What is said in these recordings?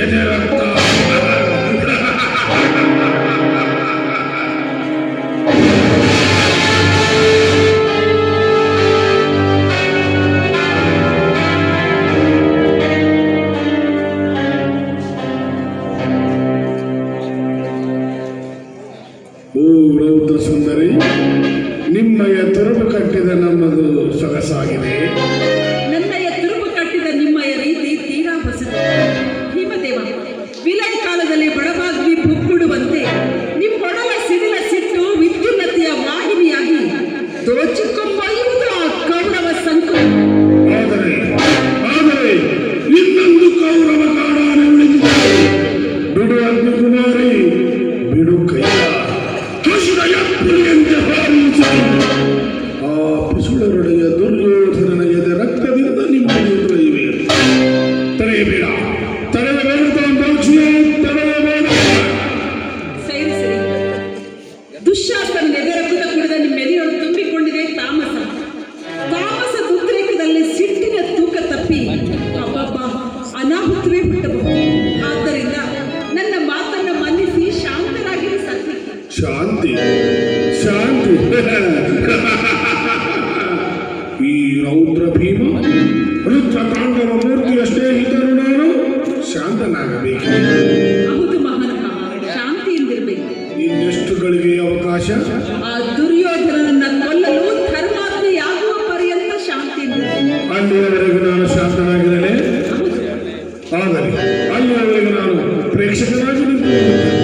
ಎದೆ ರಕ್ತ. ಓ ರೌದ್ರ ಸುಂದರಿ, ನಿಮ್ಮಯ ತುರುಬು ಕಟ್ಟಿದ ನಮ್ಮದು ಸೊಗಸಾಗಿದೆ. ನನ್ನಯ ತುರುಬು ಕಟ್ಟಿದ ನಿಮ್ಮಯ ರೀತಿ ತೀರಾ ಹೊಸದು. ಹಿಮದೇವ, ವಿಲಯ ಕಾಲದಲ್ಲಿ ಬಡಬಾಗ್ವಿ ಬುಕ್ಕುಡುವಂತೆ ನಿಮ್ಮೊಡಲ ಸಿಡಿಲ ಸಿಟ್ಟು ವಿದ್ಯುನ್ನತೆಯ ವಾಹಿನಿಯಾಗಿ ದೋಚಿಕೊಂಬೊಯ್ಯುವುದು ಆ ಕೌರವ ಸಂಕು. ಆದರೆ ಇನ್ನೊಂದು ಕೌರವ ಕಾಡಾನೆ ಉಳಿದಿದೆ. ಬಿಡು ಅಗ್ನಿಕುಮಾರಿ, ಬಿಡು ಕೈಯ ಎಪ್ಪುಲಿಯಂತೆ ಆ ಪಿಸುಳರೊಡೆಯ ದುರ್ಯೋಧನನ ಎದೆ ರಕ್ತದಿಂದ ನಿಮ್ಮ ಇವೆ. ತಡೆಯಬೇಡ, ತಡೆಯಬೇಡ, ತಡೆಯಬೇಡ. ಸರಿ ಸರಿ, ದುಶ್ಯಾಸನ ಎದೆ ರಕ್ತದ ಕುಡಿದ ನಿಮ್ಮೆದೆಯೊಳು ತುಂಬಿಕೊಂಡಿದೆ ತಾಮಸ. ತಾಮಸ ಉದ್ರೇಕದಲ್ಲಿ ಸಿಟ್ಟಿನ ತೂಕ ತಪ್ಪಿ ಅಬ್ಬಬ್ಬ ಅನಾಹುತವೇ ಹುಟ್ಟಬಹುದು. ಆದ್ದರಿಂದ ನನ್ನ ಮಾತನ್ನ ಮನ್ನಿಸಿ ಶಾಂತರಾಗಿರಿ ಸತ್ಯ. ಶಾಂತಿ ಶಾಂತಿ. ಈ ರೌದ್ರ ಭೀಮ ರುದ್ರ ತಾಂಡವ ಮೂರ್ತಿಯ ಸ್ನೇಹಿತರು ನಾನು. ಶಾಂತನಾಗಬೇಕು. ಹೌದು ಮಹಾತ್ಮ, ಶಾಂತಿಯಿಂದಿರಬೇಕು. ಇನ್ನೆಷ್ಟು ಗಳಿಗೆ ಅವಕಾಶ? ಆ ದುರ್ಯೋಧನನನ್ನ ಕೊಲ್ಲಲು ಧರ್ಮಾತ್ಮೆಯಾಗುವ ಪರ್ಯಂತ ಶಾಂತಿಯಿಂದಿರಬೇಕು. ಅಲ್ಲಿಯವರೆಗೂ ನಾನು ಶಾಂತನಾಗಿರಲೇ? ಆದರೆ ಅಲ್ಲಿಯವರೆಗೂ ನಾನು ಪ್ರೇಕ್ಷಕನಾಗಿ ನಿಂತಿರುತ್ತೇನೆ.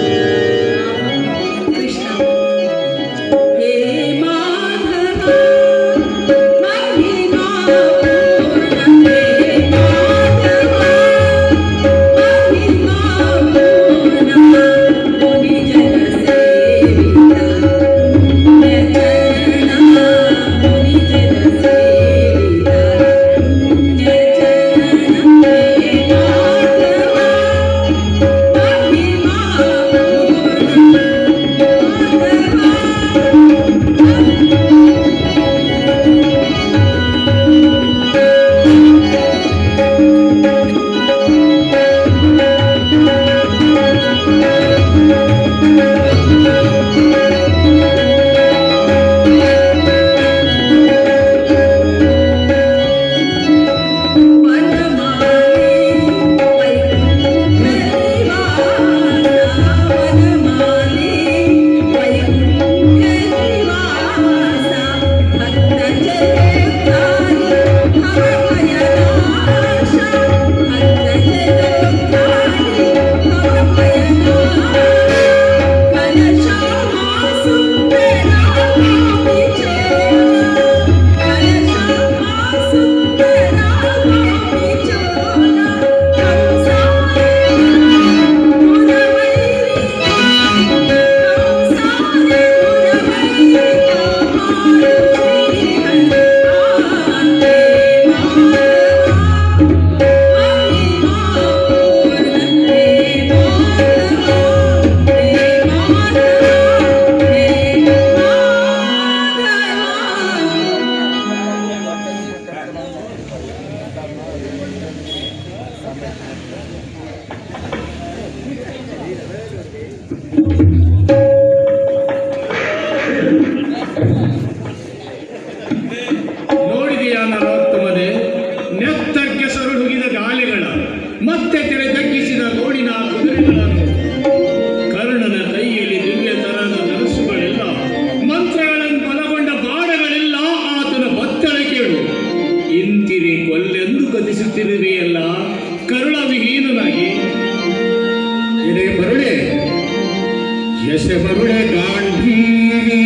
यसे मरुळे गांधीवी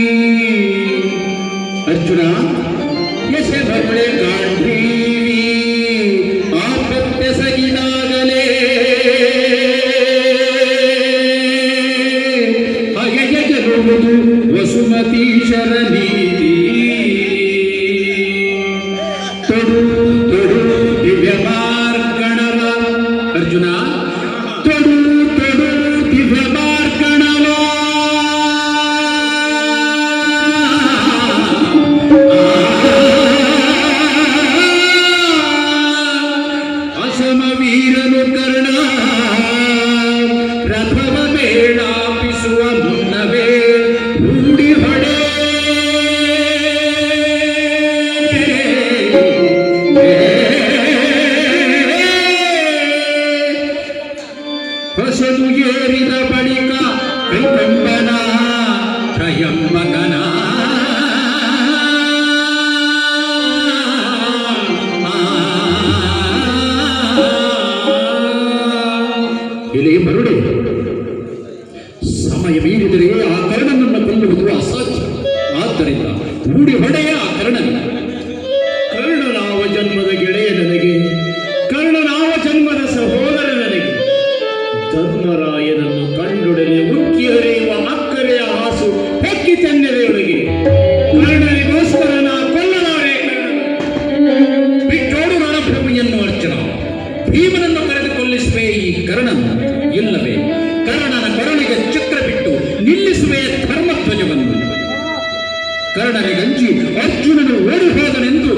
अर्जुना यसे मरुळे गांधीवी आपत्य सगिनागले हगे जरुವುದು वसुमती शरणीति तोಡು तोಡು दिव्य मार्गणव अर्जुना तोಡು तोಡು दिव्य मार्गणव ಶಿರವು ಏರಿದ ಬಳಿಕ ಕೈಕಂಬನ ತ್ರಯಂಬಕನ ಇದೇ ಮರುಡೆ ಸಮಯ ಮೀರಿದರೆ ಆ ಕರ್ಣನನ್ನು ಕೊಲ್ಲುವುದು ಅಸಾಧ್ಯ. ಆದ್ದರಿಂದ ಮೂಡಿ ಹೊಡೆಯ ಆ ಕರ್ಣನ. ಕರ್ಣನಾವ ಜನ್ಮದ ಗೆಳೆಯ ನನಗೆ, ಕರ್ಣನಾವ ಜನ್ಮದ ಸಹೋದರ ನನಗೆ. ಧರ್ಮರಾಯನನ್ನು ಕಂಡೊಡನೆ ಉಕ್ಕಿ ಹರಿಯುವ ಅಕ್ಕರೆಯ ಹಾಸು ಹೆಕ್ಕಿ ತೆನ್ನೆದೆಯೊಳಗೆ. ಕರ್ಣನಿಗೋಸ್ಕರ ನಾ ಕೊಲ್ಲಲಾರೆ. ಬಿಟ್ಟೋಡು ರಣಭೂಮಿಯನ್ನು ಅರ್ಜುನ. ಭೀಮನನ್ನು ಕರೆದು ಕೊಲ್ಲಿಸುವೆ ಈ ಕರ್ಣನು, ಇಲ್ಲವೇ ಕರ್ಣನ ಕೊರಳಿಗೆ ಚಕ್ರ ಬಿಟ್ಟು ನಿಲ್ಲಿಸುವೆ ಧರ್ಮಧ್ವಜವನ್ನು. ಕರ್ಣನಿಗಂಜಿ ಅರ್ಜುನನು ಓಡಿ ಹೋದನೆಂದು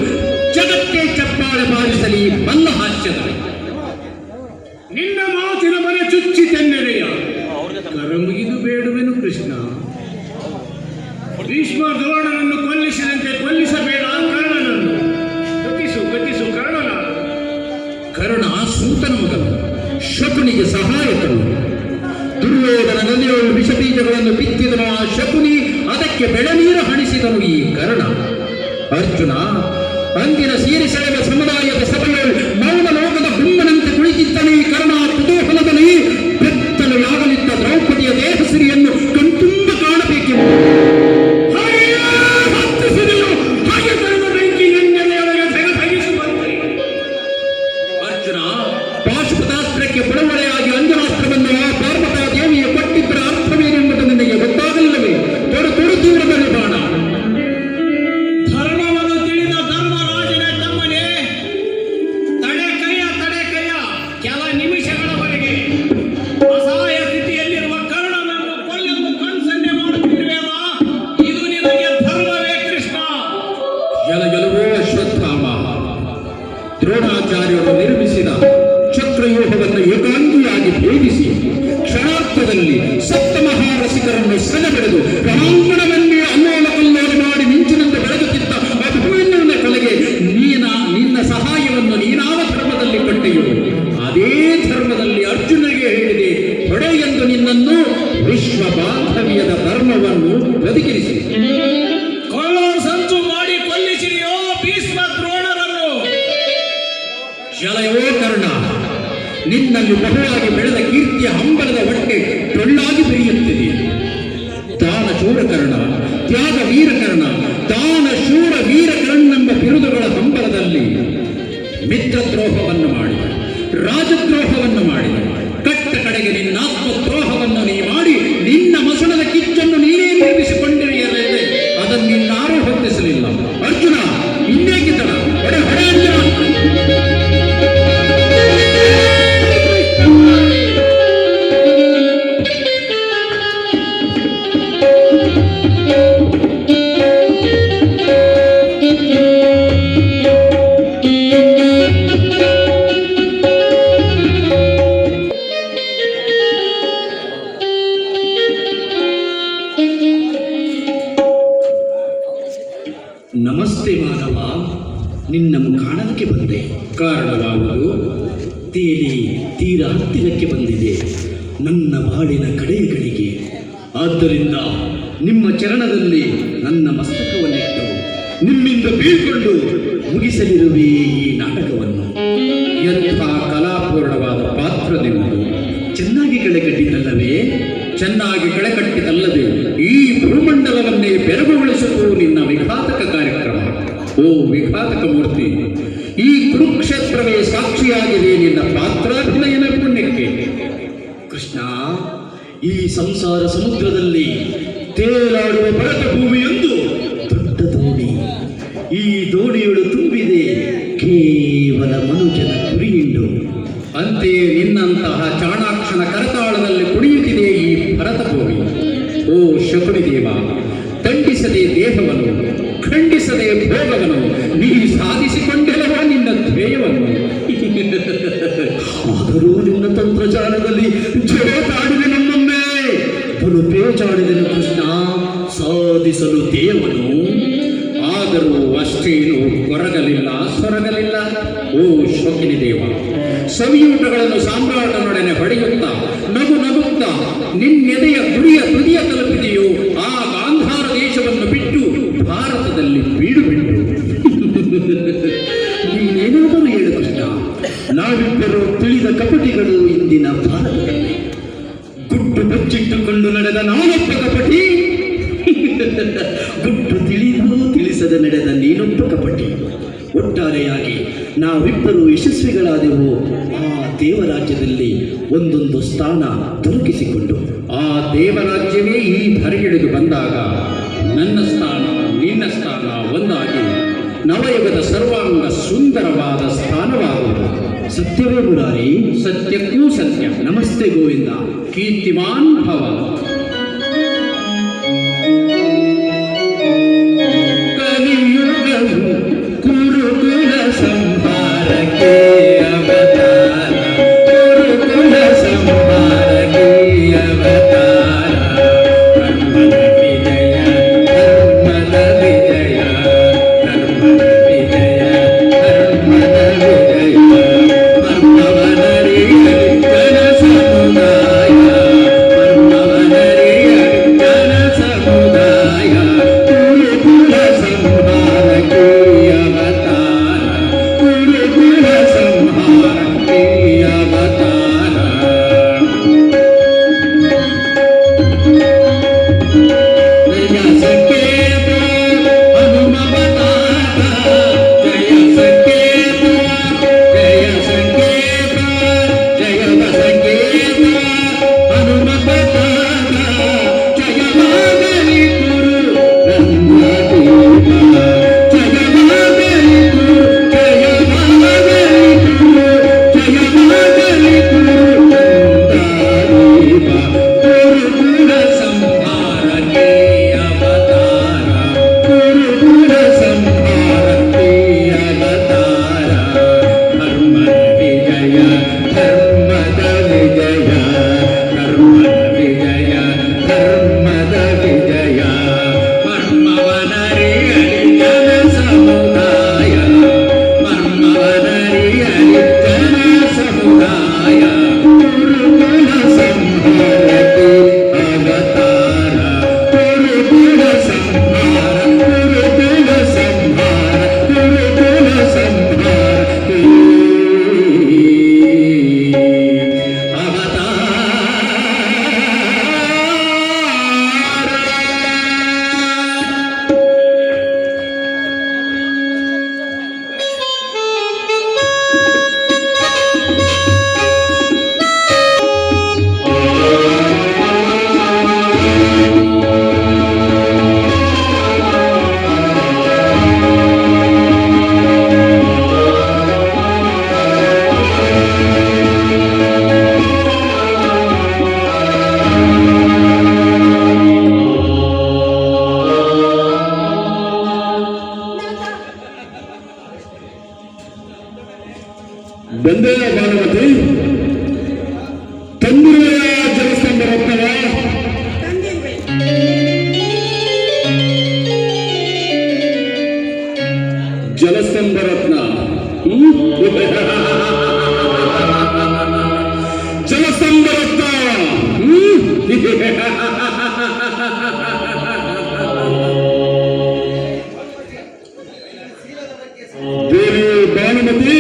ಜಗತ್ತೇ ಚಪ್ಪಾಳೆ ಬಾರಿಸಲಿ ಮಲ್ಲ ಹಾಸ್ಯದಲ್ಲಿ. ನಿನ್ನ ಮಾತಿನ ಮನೆ ಚುಚ್ಚಿ ತೆನ್ನೆದೆಯ ಕರಮುಗಿದು ಬೇಡುವೆನು ಕೃಷ್ಣ. ಭೀಷ್ಮ ದ್ರೋಣನನ್ನು ಕೊಲ್ಲಿಸಿದಂತೆ ಕೊಲ್ಲಿಸಬೇಡ ಕರ್ಣನನ್ನು. ಗತಿಸು ಕರ್ಣನ. ಕರ್ಣ ಸೂತನ ಮಗನು, ಶಕುನಿಗೆ ಸಹಾಯಕನು. ದುರ್ಯೋಧನ ನದಿಯೊಳು ವಿಷಬೀಜಗಳನ್ನು ಬಿತ್ತಿದನು ಆ ಶಕುನಿ, ಅದಕ್ಕೆ ಬೆಳನೀರು ಹಣಿಸಿದನು ಈ ಕರ್ಣ. ಅರ್ಜುನ ಅಂದಿನ ಸೀರಿ ಸೆಳೆವ ಸಮುದಾಯದ ಸಭೆಯು ಮೌನ ಲೋಕದ ಗುಮ್ಮನಂತೆ ಕುಳಿತಿದ್ದನು ಈ ಕರ್ಣ. ಕುತೂಹಲದಲ್ಲಿ ಬೆತ್ತಲೆಯಾಗಲಿದ್ದ ದ್ರೌಪದಿಯ ದೇಹ ಸಿರಿಯನ್ನು ಕಣ್ತುಂಬ ಕಾಣಬೇಕೆಂದು ಹತ್ತಿಸಿದೆಯೋ ಹಾಗೆ ಕರೆದ ಬೆಂಕಿ ಎಣ್ಣೆಯೊಳಗೆ ತೆಗೆಸುವಂತೆ. ಅರ್ಜುನ ಪಾಶುಪತಾಸ್ತ್ರಕ್ಕೆ ಬಡವಳೆಯಾಗಿ ಅಂಜನಾಸ್ತ್ರವನ್ನು ಆ ಪಾರ್ವತ ದೇವಿಯ ಕೊಟ್ಟಿದ್ದರ ಅರ್ಥವೇನೆಂಬುದು ನಿನಗೆ ಗೊತ್ತಾಗಲಿಲ್ಲವೇ? ತೊಡು ತೊಡು ದೂರದಲ್ಲಿ ಬಾಣ. ಧರ್ಮವನ್ನು ತಿಳಿದ ಧರ್ಮರಾಜನ ತಮ್ಮನೇ, ತಡೆ ಕೈಯ ಕೆಲ ನಿಮಿಷಗಳವರೆಗೆ ಅಸಹಾಯ ಸ್ಥಿತಿಯಲ್ಲಿರುವ ಕರ್ಣನನ್ನು ಕೊಲ್ಲಲು ಕಣ್ಸನ್ನೆ ಮಾಡುತ್ತಿರುವೆಲ್ಲ. ಇದು ನಿನಗೆ ಧರ್ಮವೇ ಕೃಷ್ಣ? ಜಲಜಲವೋ ಅಶ್ವತ್ಥಾಮ. ದ್ರೋಣಾಚಾರ್ಯರು ನಿರ್ಮಿಸಿದ ಚಕ್ರವ್ಯೂಹವನ್ನು ಏಕಾಂಗಿಯಾಗಿ ಭೇದಿಸಿ ಕ್ಷಣಾರ್ಥದಲ್ಲಿ ಸಪ್ತಮಹಾರಸಿಕರನ್ನು ಸೆಳೆಬೆಳೆದು ರಣಾಂಗಣವನ್ನೇ ಅಲ್ಲೋಲ ಕಲ್ಲೋಲ ಮಾಡಿ ಮಿಂಚಿನಿಂದ ಬೆಳಗುತ್ತಿದ್ದ ಅಭಿಮನ್ಯುವಿನ ಕಲೆಗೆ ನಿನ್ನ ಸಹಾಯವನ್ನು ನೀನಾವ ಧರ್ಮದಲ್ಲಿ ಕೊಟ್ಟೆಯೋ ಅದೇ ಧರ್ಮದಲ್ಲಿ ಅರ್ಜುನನಿಗೆ ಹೇಳಿದೆ ಹೊಡೆ ಎಂದು ನಿನ್ನನ್ನು ವಿಶ್ವ ಬಾಂಧವ್ಯದ ಧರ್ಮವನ್ನು ಬದುಕಿರಿಸಿ. ಕೊಲ್ಲೋ ಸಂಚು ಮಾಡಿ ಕೊಲ್ಲಿಸಿದೆಯೋ ಭೀಷ್ಮ ದ್ರೋಣರನ್ನು? ಶಲಯವೋ ಕರ್ಣ, ನಿನ್ನಲ್ಲಿ ಬಹುವಾಗಿ ಬೆಳೆದ ಕೀರ್ತಿಯ ಹಂಬಲದ ಹೊಟ್ಟೆ ಟೊಳ್ಳಾಗಿ ಬೆರೆಯುತ್ತಿದೆ. ದಾನ ಶೂರ ಕರ್ಣ, ತ್ಯಾಗ ವೀರ ಕರ್ಣ, ದಾನ ಶೂರ ವೀರ ಕರ್ಣೆಂಬ ಬಿರುದುಗಳ ಹಂಬಲದಲ್ಲಿ ಮಿತ್ರದ್ರೋಹವನ್ನು ಮಾಡಿದ, ರಾಜದ್ರೋಹವನ್ನು ಮಾಡಿದ, ಕಟ್ಟ ಕಡೆಗೆ ನಿನ್ನ ಆತ್ಮದ್ರೋಹವನ್ನು ನೀ ಮಾಡಿ ನಿನ್ನ ಮಸಣದ ಕಿಚ್ಚನ್ನು ನೀನೇ ನಿರ್ಮಿಸಿಕೊಂಡಿರಲಿದೆ. ಅದನ್ನು ನಿನ್ನಾರೂ ಹೊತ್ತಿಸಲಿಲ್ಲ. ಅರ್ಜುನ ಇನ್ನೇಕಿದ್ದಳ ಹೊಡೆ ಹೊಡೆ ಅರ್ಜುನ. ನಮಸ್ತೆ ಮಾನವ, ನಿನ್ನನ್ನು ಕಾಣಲಿಕ್ಕೆ ಬಂದೆ. ಕಾರಣವಾಗುವುದು ತೇಲಿ ತೀರ ಹತ್ತಿರಕ್ಕೆ ಬಂದಿದೆ ನನ್ನ ಬಾಳಿನ ಕಡೆಯ ಗಳಿಗೆ. ಆದ್ದರಿಂದ ನಿಮ್ಮ ಚರಣದಲ್ಲಿ ನನ್ನ ಮಸ್ತಕವನ್ನಿಟ್ಟು ನಿಮ್ಮಿಂದ ಬೀಳ್ಕೊಂಡು ಮುಗಿಸಲಿರುವೆ ಈ ನಾಟಕವನ್ನು. ಎಂಥ ಕಲಾಪೂರ್ಣವಾದ ಪಾತ್ರ ನಿಮ್ಮದು. ಚೆನ್ನಾಗಿ ಕಳೆಗಟ್ಟಿದ್ದಲ್ಲವೇ? ಚೆನ್ನಾಗಿ ಕಳೆಕಟ್ಟಿದಲ್ಲದೆ ಈ ಭೂಮಂಡಲವನ್ನೇ ಬೆರಗುಗೊಳಿಸುವುದು ನಿನ್ನ ವಿಘಾತಕ ಕಾರ್ಯಕ್ರಮ. ಓ ವಿಘಾತಕ ಮೂರ್ತಿ, ಈ ಕುರುಕ್ಷೇತ್ರವೇ ಸಾಕ್ಷಿಯಾಗಿದೆ ನಿನ್ನ ಪಾತ್ರಾಭಿನಯನ ಪುಣ್ಯಕ್ಕೆ. ಕೃಷ್ಣ, ಈ ಸಂಸಾರ ಸಮುದ್ರದಲ್ಲಿ ತೇಲಾಡುವ ಭರತ ಭೂಮಿಯೊಂದು ದೊಡ್ಡ ದೋಣಿ. ಈ ದೋಣಿಯೊಳು ತುಂಬಿದೆ ಕೇವಲ ಮನುಜನ ಕುರಿಯಿಂಡು. ಅಂತೆಯೇ ನಿನ್ನಂತಹ ಚಾಣಾಕ್ಷನ ಕರತಾಳದಲ್ಲಿ ಕುಣಿಯುತ್ತಿದೆ ಈ ಭರತ ಭೂಮಿ. ಓ ಶಕುನಿ ದೇವ, ದಂಡಿಸದೆ ದೇಹವನ್ನು, ಖಂಡಿಸದೆ ಭೋಗವನ್ನು ನೀ ಸಾಧಿಸಿಕೊಂಡೆಲ್ಲವ ನಿನ್ನ ಧ್ಯೇಯವನ್ನು. ಆದರೂ ನಿನ್ನ ತಂತ್ರಜಾಲದಲ್ಲಿ ಜೋತಾಡಿದೆ ನಮ್ಮನ್ನೇ, ಬಲು ಪೇಚಾಡಿದನು ಕೃಷ್ಣ ಸಾಧಿಸಲು ದೇವನು. ಆದರೂ ಅಷ್ಟೇನು ಕೊರಗಲಿಲ್ಲ, ಸೊರಗಲಿಲ್ಲ. ಓ ಶೋಕಿನಿ ದೇವ, ಸವಿಯೂಟಗಳನ್ನು ಸಾಮ್ರಾಟನೊಡನೆ ಹೊಡೆಯುತ್ತಾ ನಗು ನಿನ್ನ ಭಾರತದಲ್ಲಿ ಗುಟ್ಟು ಬಚ್ಚಿಟ್ಟುಕೊಂಡು ನಡೆದ ನಾನೊಬ್ಬ ಕಪಟಿ, ಗುಟ್ಟು ತಿಳಿಸದೆ ನಡೆದ ನೀನೊಬ್ಬ ಕಪಟಿ. ಒಟ್ಟಾರೆಯಾಗಿ ನಾವಿಬ್ಬರು ಯಶಸ್ವಿಗಳಾದೆವು. ಆ ದೇವರಾಜ್ಯದಲ್ಲಿ ಒಂದೊಂದು ಸ್ಥಾನ ದೊರಕಿಸಿಕೊಂಡು ಆ ದೇವರಾಜ್ಯವೇ ಈ ಧರೆಗಿಳಿದು ಬಂದಾಗ ನನ್ನ ಸ್ಥಾನ ನಿನ್ನ ಸ್ಥಾನ ಒಂದಾಗಿ ನವಯುಗದ ಸರ್ವಾಂಗ ಸುಂದರವಾದ ಸ್ಥಾನವಾಗುವುದು. ಸತ್ಯವೇ ಮುರಾರಿ? ಸತ್ಯಕ್ಕೂ ಸತ್ಯ. ನಮಸ್ತೆ ಗೋವಿಂದ. ಕೀರ್ತಿಮಾನ್ ಭವ. ಕಲಿಯುಗವು ಕುರುಕುಲ ಸಂಹಾರಕ್ಕೆ ಅವತಾರ, ಕುರುಕುಲ ಸಂಹಾರಕ್ಕೆ ಅವತಾರ. ಧರ್ಮದ ವಿಜಯ, ಧರ್ಮದ ವಿಜಯ, ಧರ್ಮದ ವಿಜಯ, ಧರ್ಮದ ವಿಜಯ. ಮರ್ಮವನರಿಯಲಿ ಜನ ಸಮುದಾಯ, ಮರ್ಮವನರಿಯಲಿ ಜನ ಸಮುದಾಯ. ಕುರುಕುಲ ಸಂಹಾರಕ್ಕೆ ಅವತಾರ, ಕುರುಕುಲ ಸಂಹಾರಕ್ಕೆ ಅವತಾರ. ಜಯ ಸಂಕೇತ ಹನುಮವತಾರ, ಜಯ ಸಂಕೇತ, ಜಯ ಸಂಕೇತ, ಜಯದ ಸಂಕೇತ ಹನುಮವತಾರ. ಜಯವಾಗಲಿ ಗುರು ನನ್ನ ದೀಪ, ಜಯವಾಗಲಿ ಗುರು, ಜಯವಾಗಲಿ ಗುರು, ಜಯವಾಗಲಿ ಗುರು ನನ್ನ ದೀಪ. ಕುರುಕುಲ ಸಂಹಾರಕ್ಕೆ ಅವತಾರ, ಕುರುಕುಲ ಸಂಹಾರಕ್ಕೆ ಅವತಾರ. ಧರ್ಮದ ವಿಜಯ, ಧರ್ಮದ ವಿಜಯ, ಧರ್ಮದ ವಿಜಯ, ಧರ್ಮದ ವಿಜಯ. ಮರ್ಮವನರಿಯಲಿ ಜನ ಸಮುದಾಯ, ಮರ್ಮವನರಿಯಲಿ ಜನ ಸಮುದಾಯ. ಕುರುಕುಲ ಸಂಹಾರಕ್ಕೆ ಅವತಾರ, ಕುರುಕುಲ ಸಂಹಾರ, ಕುರುಕುಲ ಸಂಹಾರ, ಕುರುಕುಲ ಸಂಹಾರಕ್ಕೆ ಅವತಾರ. ಬಂದೇ ಭಾನುಮತಿ, ತಂದಿರುವೆಯ ಜಲಸ್ತಂಭ ರತ್ನವ? ಜಲಸ್ತಂಭ ರತ್ನ, ಜಲಸ್ತಂಭ ರತ್ನ. ದೇವಿ ಭಾನುಮತಿ,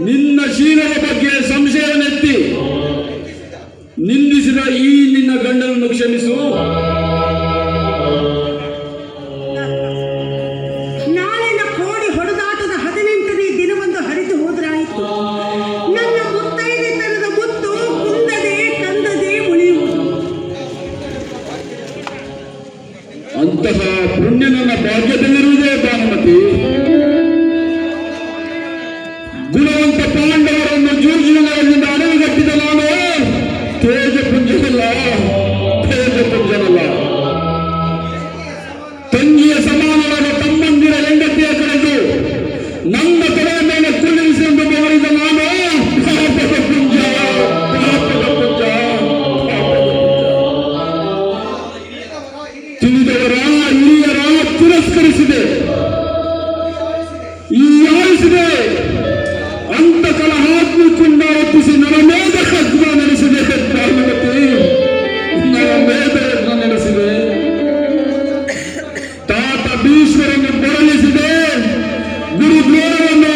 ನಿನ್ನ ಶೀಲದ ಬಗ್ಗೆ ಸಂಶಯವನ್ನೆತ್ತಿ ನಿಂದಿಸಿದ ಈ ನಿನ್ನ ಗಂಡನನ್ನು ಕ್ಷಮಿಸು. ನಾಳಿನ ಕೋಡಿ ಹೊಡೆದಾಟದ 18ನೇ ದಿನವೊಂದು ಹರಿದು ಹೋದ್ರಾಯಿತು. ನನ್ನ ಮುತ್ತೈದೆತನದ ಮುತ್ತು ಕುಂದದೆ ಕಂದದೆ ಉಳಿಯುವುದು. ಅಂತಹ ಪುಣ್ಯ ನನ್ನ ಭಾಗ್ಯದಲ್ಲಿರುವುದೇ ಭಾನುಮತಿ. ಗುಣವಂತ ಪಾಂಡವರನ್ನು ಜೂಜಿನಗಳಿಂದ ಅಡವಿಗಟ್ಟಿದ ನಾನು ತೇಜಪುಂಜನಲ್ಲ, ತೇಜಪುಂಜನಲ್ಲ. ತಂಗಿಯ ಸಮಾನವಾದ ತಮ್ಮಂದಿರ ಹೆಂಡತಿಯ ಕಳೆದು ನನ್ನ ತಲೆಯ ಮೇಲೆ ಕುಳ್ಳಿರಿಸಿಕೊಂಡು ಬೆವರಿದ ನಾನು ಪಾಪದ ಪುಂಜ, ಪಾಪದ ಪುಂಜ, ಪಾಪದ ಪುಂಜ. ತಿಳಿದವರ ಹಿರಿಯರ ತಿರಸ್ಕರಿಸಿದೆ, ಈ ಆಳಿಸಿದೆ. ಅಂತ ಕಲಹಾತ್ಮಕುಂಡ ಒಪ್ಪಿಸಿ ನರಮೇಧ ಯಜ್ಞ ನಡೆಸಿದೆ. ಭಾನುಮತಿ, ನರಮೇಧ ಯಜ್ಞ ನಡೆಸಿದೆ. ತಾತ ಭೀಷ್ಮರನ್ನು ಬರಲಿಸಿದೆ. ಗುರುದ್ವಾರವನ್ನು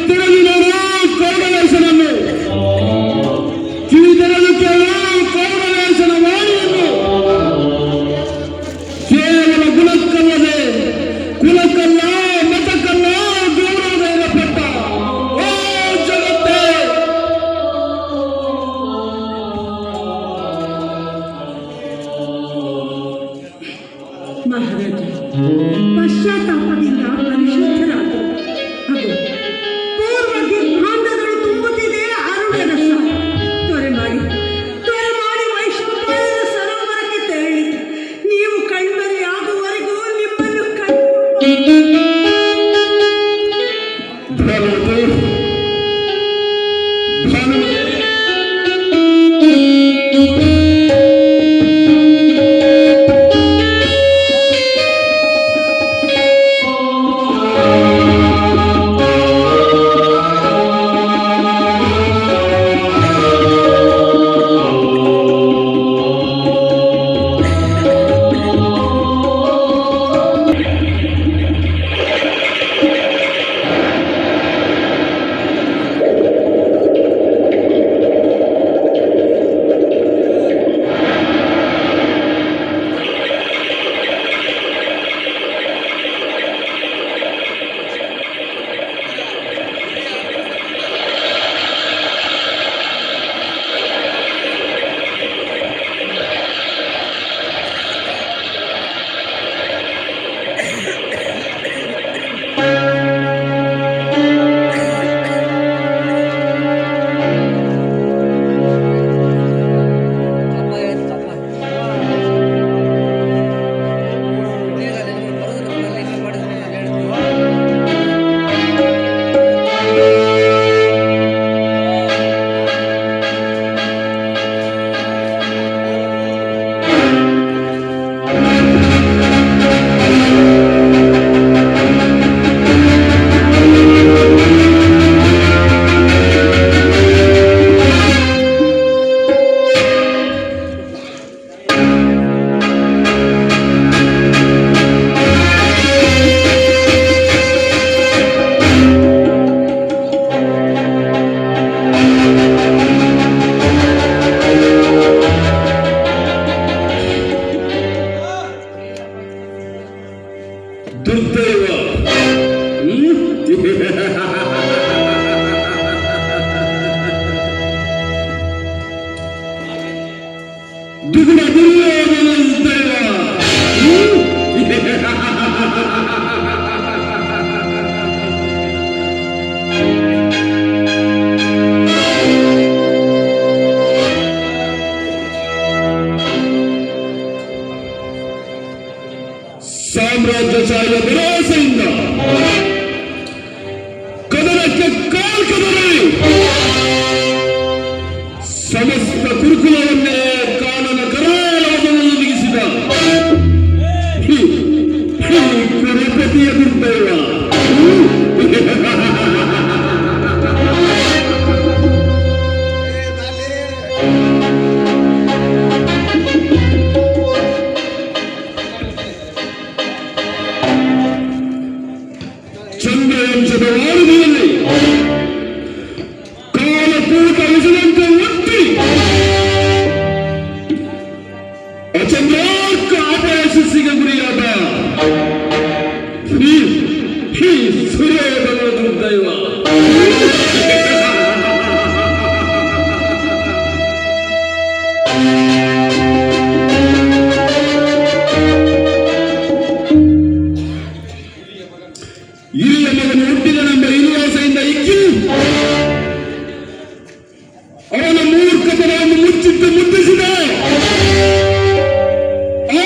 ತೆರೆದು ನೋಡು ಕೌಡಲೇಶನನ್ನು, ಕಿವಿ ತೆರೆದು ಕೇಳು ಕೌಡಲೇಶನ ವಾಣಿಯನ್ನು. ಕೇವಲ ಗುಣಕ್ಕಲ್ಲದೆ ಕುಲಕ್ಕಲ್ಲ ಮತಕ್ಕಲ್ಲ ಗೌರವದ ಇರಪಟ್ಟ ಓ ಜಗತ್ತೇ, ಮಹಾರಾಜ ಪಶ್ಚಾತ್ತಾಪದಿಂದ ಪರಿಶುದ್ಧರಾದರು. ಹಾಗೂ ಪೂರ್ವ ದಿಗ್ಭಾಂಡಗಳು ತುಂಬುತ್ತಿದೆ ಅರುಣ ರಸ. ತ್ವರೆ ಮಾಡಿ ವೈಶಂಪಾಯನ ಸರೋವರಕ್ಕೆ ತೆರಳಿ ನೀವು ಕಣ್ಮರೆಯಾಗುವವರೆಗೂ ನಿಮ್ಮನ್ನು ದುರ್ದೈವ. ದುಗುಡ ದುರ್ಯೋಧನ ದುರ್ದೈವ. ಸಾಮ್ರಾಜ್ಯಶಾಹಿಯ ಭರವಸೆಯಿಂದ ಕದನಕ್ಕೆ ಕದರಿ ಸಮಸ್ತ ಗುರುಕುಲವನ್ನೇ ಕಾನನ ಕರಾಳವನ್ನು ಒದಗಿಸಿದ ಕುಲಪತಿಯ ದುರ್ದೈವ. ಚಂದ್ರವಂಶದ ವಾರದಿಯಲ್ಲಿ ಕಾಲಕೂಟ ವಿಷದಂತೆ ಒತ್ತಿ ಅಚಂದ್ರಾರ್ಕ ಅಪಯಶಸ್ಸಿಗೆ ಗುರಿಯಾದ ಸುರೇಂದ್ರ ದುರ್ದೈವ. ಹಿರಿಯ ಮಗನು ಹುಟ್ಟಿದನೆಂಬ ಇತಿಹಾಸದಿಂದ ಇಕ್ಕಿ ಅವನ ಮೂರ್ಖತನವನ್ನು ಮುಚ್ಚಿಟ್ಟು ಮುಟ್ಟಿಸಿದ ಆ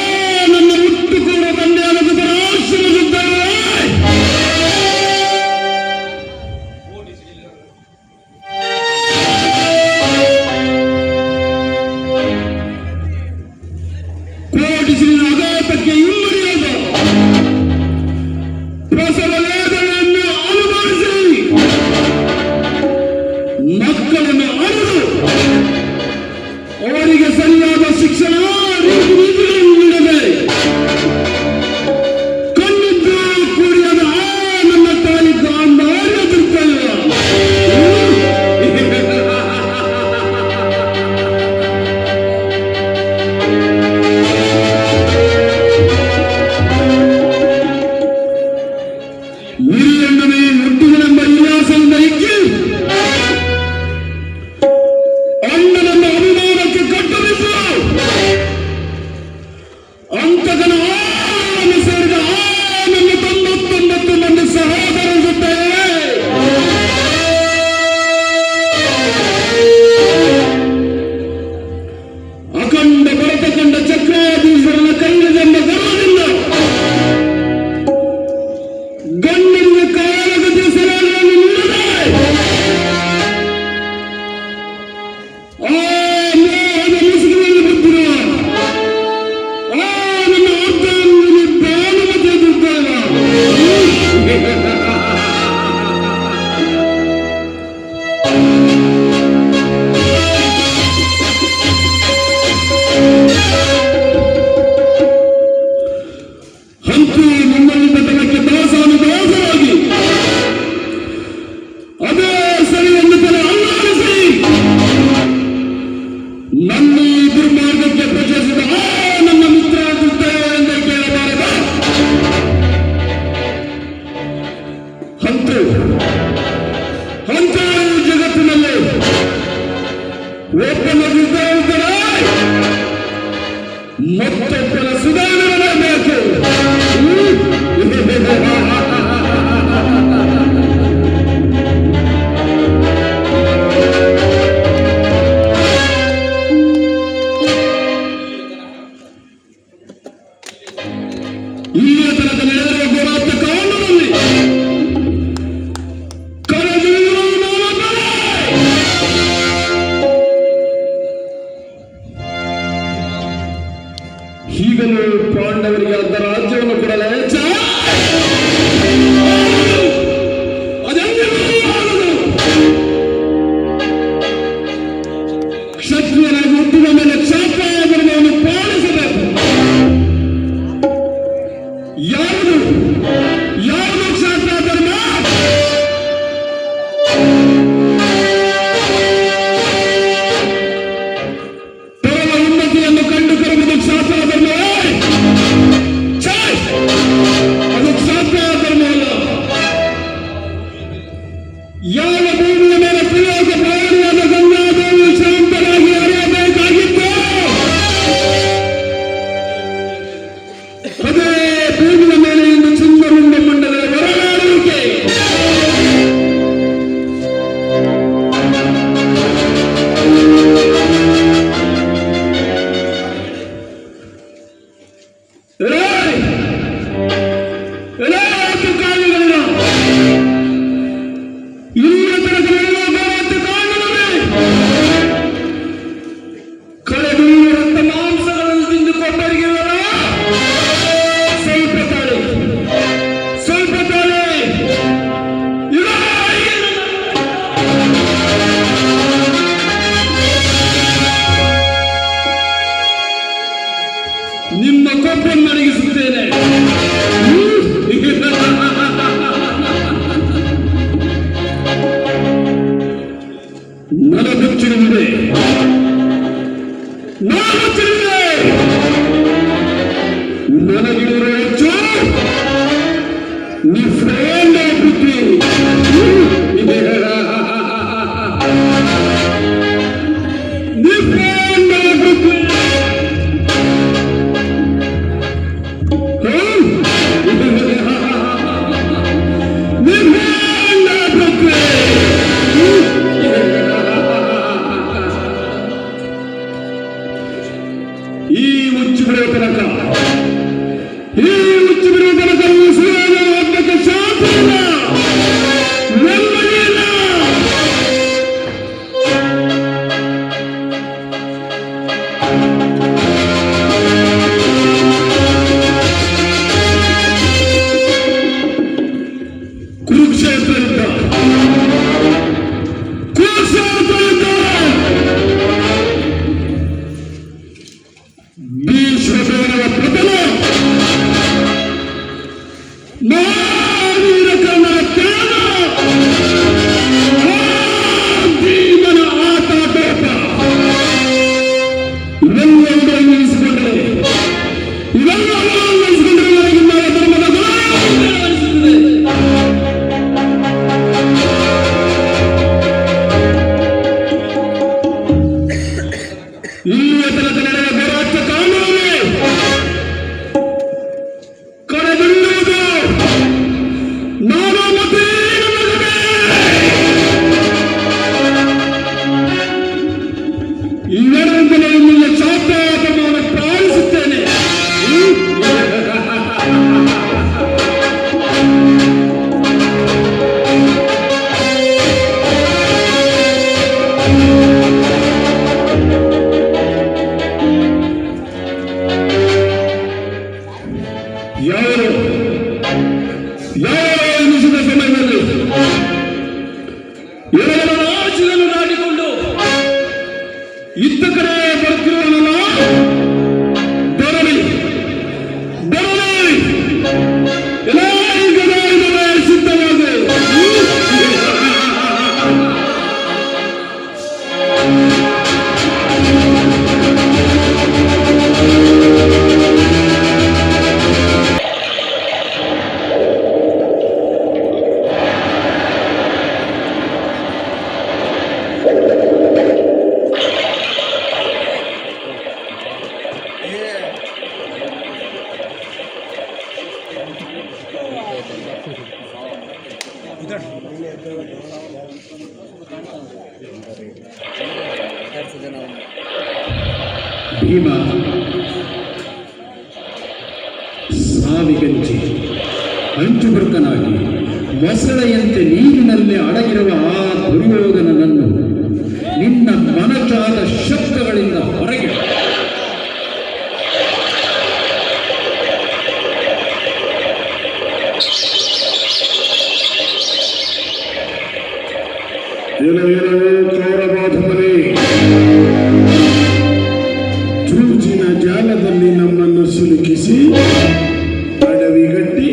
ನನ್ನ ಮುಟ್ಟು ಕೂಡ ತಂದೆಯಾದ ಧೃತರಾಷ್ಟ್ರನಿದ್ದಾರೆ. ಕೋಟಿಸಿನ ಆಘಾತಕ್ಕೆ ಇಮ್ಮಡಿಯಾದ ಪ್ರಸವ ವೇದನೆಯನ್ನು ಅನುಭವಿಸಿ ಮಕ್ಕಳನ್ನು ಅರಿದು ಅವರಿಗೆ ಯಾವ ಭೂಮಿಯ ಮೇಲೆ ಪ್ರಯೋಗ ಪ್ರಾಣಿಯಾದ ಗಂಗಾದೇವಿ ಶಾಂತರಾಗಿ ಹರಿಯಬೇಕಾಗಿತ್ತು, ಅದೇ ಭೂಮಿಯ ಮೇಲೆ ಇಂದು ಚಂದ್ರಮುಂಡ ಮಂಡಲದ ಹೊರನಾಡುವಿಕೆ. ನಿಮ್ಮ ಕೊಬ್ಬನ್ನು ಅಡಗಿಸುತ್ತೇನೆ. ನನಗುಚ್ಚಿರುವುದೇ ನನಗಿರುವ ಹೆಚ್ಚು ನಿಫ್ರೇಂಡ ಬುದ್ಧಿ. ನಿಫ್ರೇಂಡ ಬುದ್ಧಿ ಈ ಹುಚ್ಚು ಬಿಡುವ ತನಕ ಒಬ್ಬಕ್ಕೆ ಶಾಂತಿ ಇಲ್ಲ, ನೆಮ್ಮದಿ ಇಲ್ಲ. ಕುರುಕ್ಷೇತ್ರ ಯುದ್ಧ, ಕುರುಕ್ಷೇತ್ರ ಯುದ್ಧ, ಭೀಷ್ಮದೇವರ ಪ್ರಬಲ ಮಹಾವೀರ ಕರ್ಣರ ತ್ಯಾಗ, ಭೀಮನ ಆಟಾಟೋಟ ಇವೆಲ್ಲವೂ ಅನ್ವಯಿಸಿಕೊಂಡರೆ ನನಗಿನ್ನ ಧರ್ಮದ ಅನಿಸುತ್ತದೆ. ಇಲ್ಲಿಯ ತನಕ ನಡೆದ ಹೋರಾಟ ಕಾನೂನು ಕಳೆದುಳ್ಳುವುದು ನಾನು ಮತ್ತೆ ಇವೆರಡರಿಂದಲೇ ಇಲ್ಲಿಯ ಶಾಂತವನ್ನು ಪ್ರಾರಂಭಿಸುತ್ತೇನೆ. ಯಾರು ಎನಿಸಿದ ಸಮಯದಲ್ಲಿ ಎರಡರ ರಾಜ್ಯವನ್ನು ದಾಟಿಕೊಂಡು ಇತ್ತ ಕಡೆ ಬರುತ್ತಿರುವನಲ್ಲ, ಬರಲಿ ಬರಲಿ ಸಿದ್ಧವಾದ ಭೀಮ ಸಾವಿಗಂಜಿ ಅಂಚುಬುರುಕನಾಗಿ ಮೊಸಳೆಯಂತೆ ನೀರಿನಲ್ಲಿ ಅಡಗಿರುವ ಆ ದುರ್ಯೋಧನನನ್ನು ನಿನ್ನ ಮನಚಾದ ಶಬ್ದಗಳಿಂದ ಹೊರಗೆ ಕೌರವಾಧಮನೇ, ಚೂಚಿನ ಜಾಲದಲ್ಲಿ ನಮ್ಮನ್ನು ಸಿಲುಕಿಸಿ ಅಡವಿಗಟ್ಟಿ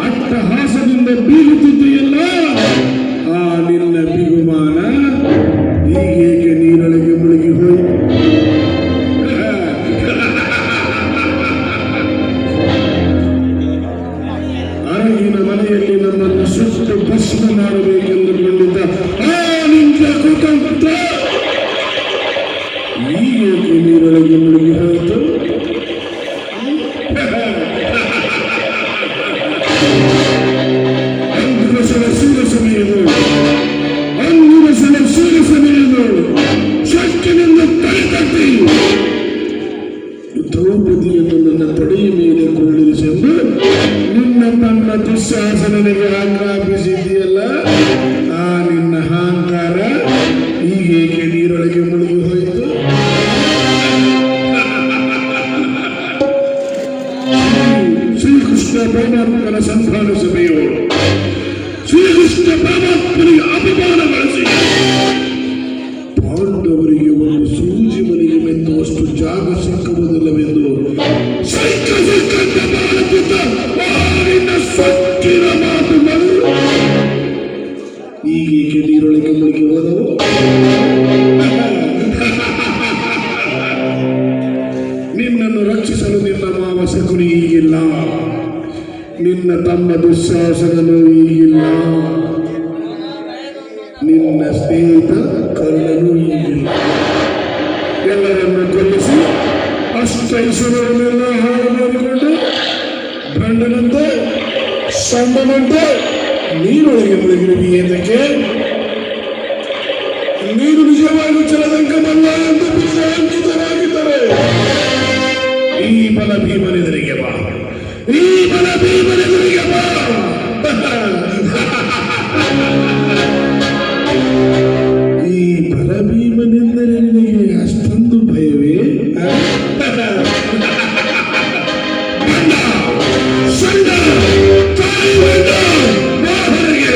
ಅಟ್ಟಹಾಸದಿಂದ ಬೀಗುತ್ತಿದ್ದೆಯಲ್ಲ, ಆ ನಿನ್ನ ಬಿಗುಮಾನ ಹೀಗೇಕೆ ನೀರೊಳಗೆ ಮುಳುಗಿ ಹೋಯಿತು? ಅರಗಿನ ಮನೆಯಲ್ಲಿ ನಮ್ಮನ್ನು ಸುಟ್ಟು ಭಸ್ಮ ಮಾಡಬೇಕೆಂದು ಈಗೇಕೆ ನೀರೊಳಗೆ ಮುಳುಗಿ ಹೋದವು? ನಿನ್ನನ್ನು ರಕ್ಷಿಸಲು ನಿನ್ನ ಮಾವ ಶಕುನಿ ಈಗಿಲ್ಲ, ನಿನ್ನ ತಮ್ಮ ದುಶ್ಯಾಸನನು ಈಗಿಲ್ಲ, ನಿನ್ನ ಸ್ನೇಹಿತ ಕರ್ಣನು ಈಗಿಲ್ಲ. ಎಲ್ಲರನ್ನು ಕೊಲ್ಲಿಸಿ ಅಷ್ಟೈಶ್ವರ್ಯವನ್ನೆಲ್ಲ ಹಾಳು ಮಾಡಿಕೊಂಡು ಗಂಡನಂತೆ ಸಣ್ಣನಂತೆ ನೀರೊಳಗೆ ಮುಳುಗಿರುವಿ. ಏತಕ್ಕೆ? ನೀನು ನಿಜವಾಗಿ ಚಲದಂಕಮಲ್ಲ ಎಂದು ಬಿಸಾಂಕಿತರಾಗಿದ್ದರೆ ಈ ಬಲ ಭೀಮನೆದುರಿಗೆ ಬಾ, ಈ ಬಲ ಭೀಮನೆದುರಿಗೆ ಬಾ. ಈ ಬಲ ಭೀಮನೆಂದರೆ ನಿನಗೆ ಅಷ್ಟೊಂದು ಭಯವೇ? ಸಣ್ಣ ತಾಯಿ ಬಂದ ಬಾ ಹೊರಗೆ.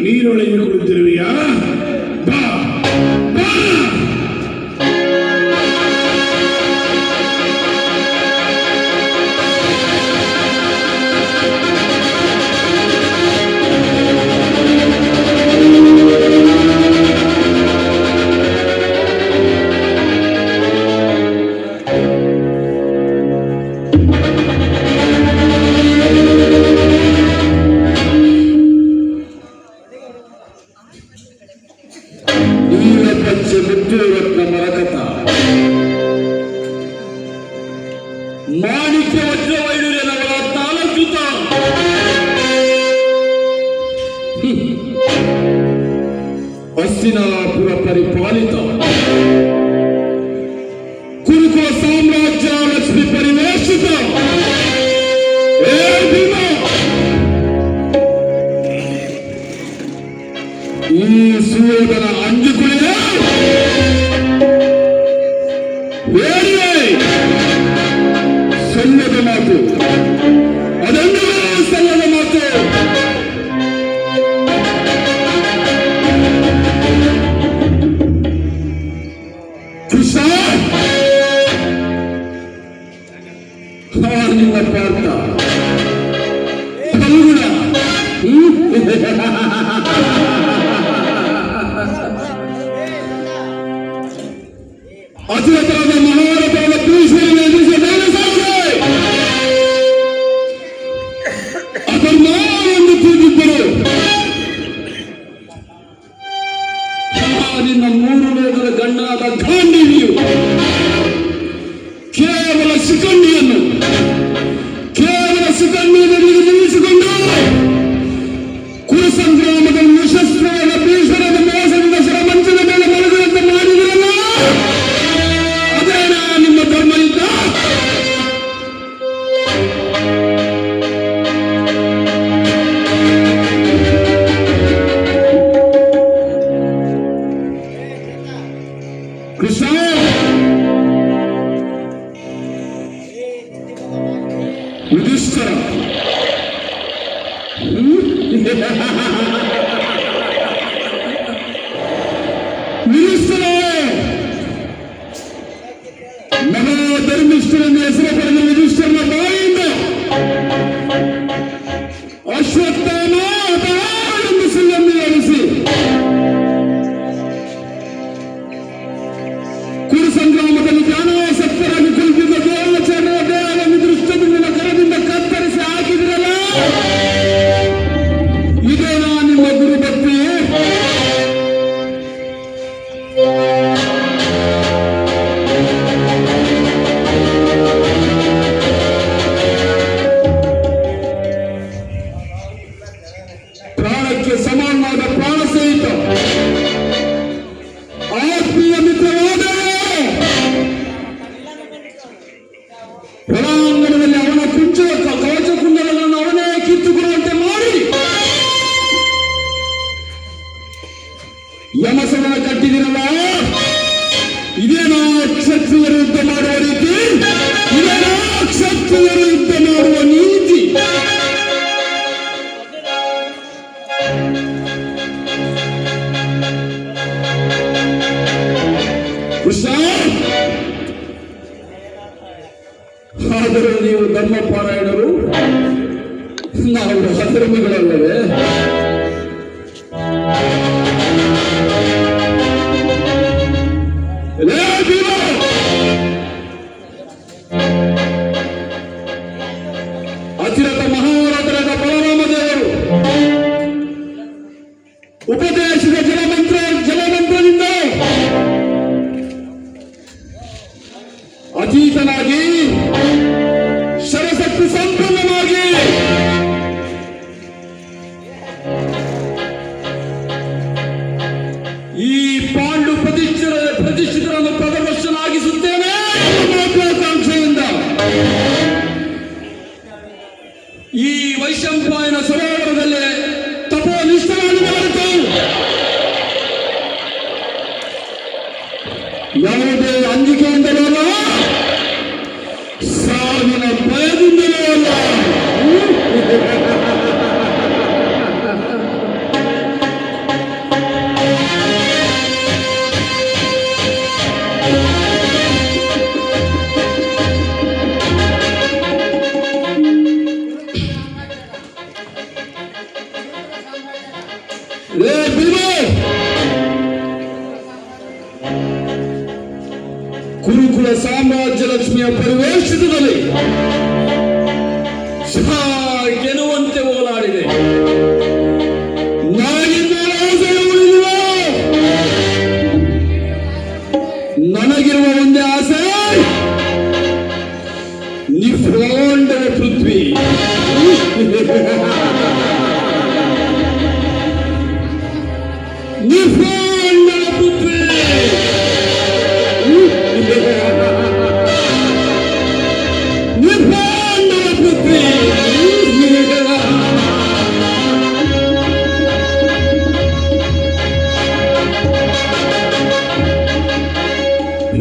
ನೀರೊಳಗೆ ಕುಳಿತಿರುವಿಯಾ? ಬಾ ಬಾ. ಮರಕಥ ಮಾಣಿಕ್ಯ ವಜ್ರ ವೈಡೂರ್ಯನವರ ತಾಲಂಕೃತ ಹಸ್ತಿನಾಪುರ ಪರಿಪಾಲಿತ ಕುರುಕುಲ ಸಾಮ್ರಾಜ್ಯ ಲಕ್ಷ್ಮಿ ಪರಿವೇಶಿತ ಈ ಸುಯೋಧನ ಅಂಜುಕುಳಿಯ ಸಲ್ಲದ ಮಾತು, ಅದನ್ನು ಸಲ್ಲದ ಮಾತು. ಕೃಷ್ಣ ನಿನ್ನ ಪಾರ್ಥ ಫಲ್ಗುಣ ಅತಿರಥರಾದ ಮಹಾರಥರಾದ ಭೀಷ್ಮರನ್ನು ಎದುರಿಸಬೇಡ ಸಾಕ್ಷಿ. ಅಧರ್ಮ ಎಂದು ಕೂಗಿದ್ದರು. ನಿನ್ನ ಮೂರು ಲೋಕದ ಗಂಡನಾದ ಗಾಂಧೀವಿಯು ಕೇವಲ ಶಿಖಂಡಿಯನ್ನು ನಿಲ್ಲಿಸಿಕೊಂಡು ಕುರು ಸಂಗ್ರಾಮದಲ್ಲಿ ಯಶಸ್ವಿಯಾದ ಭೀಷ್ಮರಾದ ಮೋಸದಿಂದ ಶರಮಂಚದ ಮೇಲೆ ಮಲಗುವಂತೆ ಮಾಡಿದರಲ್ಲ, ಅದೇನಾ ನಿಮ್ಮ ಧರ್ಮ ಯುದ್ಧ? ಕೃಷ್ಣ ಯುಧಿಷ್ಠಿರ ಮಹಾಧರ್ಮಿಷ್ಠರೆಂದು ಹೆಸರು ಪಡೆದ ಯುಧಿಷ್ಠಿರನ ಬಾಯಿಂದ ಅಶ್ವತ್ಥಾಮ ಎಂದು ಸುಳ್ಳನ್ನು ಹೇಳಿಸಿ ಕುರು ಸಂಗ್ರಾಮದಲ್ಲಿ ಜ್ಞಾನಾಸಕ್ತರಾಗಿ ಕುಳಿತಿದ್ದ ದೇವಾಚಾರ್ಯರ ದೇಹವನ್ನು ದೃಷ್ಟದಿಂದ ಕರದಿಂದ ಕತ್ತರಿಸಿ ಹಾಕಿದ್ರಲ್ಲ, ಇದೇನಾ ನಿಮ್ಮ ಗುರುಭಕ್ತಿ? ಕ್ಷತ್ರಿಯರು ಯುದ್ಧ ಮಾಡುವ ರೀತಿ, ಇದೆಲ್ಲ ಕ್ಷತ್ರಿಯರು ಯುದ್ಧ ಮಾಡುವ ನೀತಿ. ಕೃಷ್ಣ, ಆದರೂ ನೀವು ಧರ್ಮಪಾರಾಯಣರು, ನಾವು ಅಧರ್ಮಿಗಳಲ್ಲವೇ? ಅಚಿರತ ಮಹಾರಾಜರಾದ ಬಲರಾಮ ದೇವರು ಉಪದೇಶದ ಜಲಮಂತ್ರದಿಂದ ಅತೀತನಾಗಿ ಶರಶಕ್ತಿ ಸಂಪನ್ನನಾಗಿ ಈ ಪಾಂಡು ಪ್ರತಿಷ್ಠಿತರನ್ನು ಪದವಶನಾಗಿಸುತ್ತೇನೆ ಮಹತ್ವಾಕಾಂಕ್ಷೆಯಿಂದ ಈ ವೈಶಂಪಾಯನ ಸರೋವರದಲ್ಲಿ ತಪೋನಿಷ್ಠನಾಗಿ ಮಾಡಿತು. ಯಾವುದೇ ಅಂಜಿಕೆಯಿಂದಲೂ ಅಲ್ಲ, ಸಾವಿನ ಭಯದಿಂದಲೂ ಅಲ್ಲ. ಕುರುಕುಲ ಸಾಮ್ರಾಜ್ಯ ಲಕ್ಷ್ಮಿಯ ಪರಿವೇಷಿತದಲ್ಲಿ ಗೆಲುವಂತೆ ಓಲಾಡಿದೆ. ನನಗಿರುವ ಒಂದೇ ಆಸೆ, ನಿಫ್ರಾಂಡವ ಪೃಥ್ವಿ. ನಿಫ್ರಾಂಡವ ಪೃಥ್ವಿ, ನಿಫ್ರಾಂಡವ ಪೃಥ್ವಿ.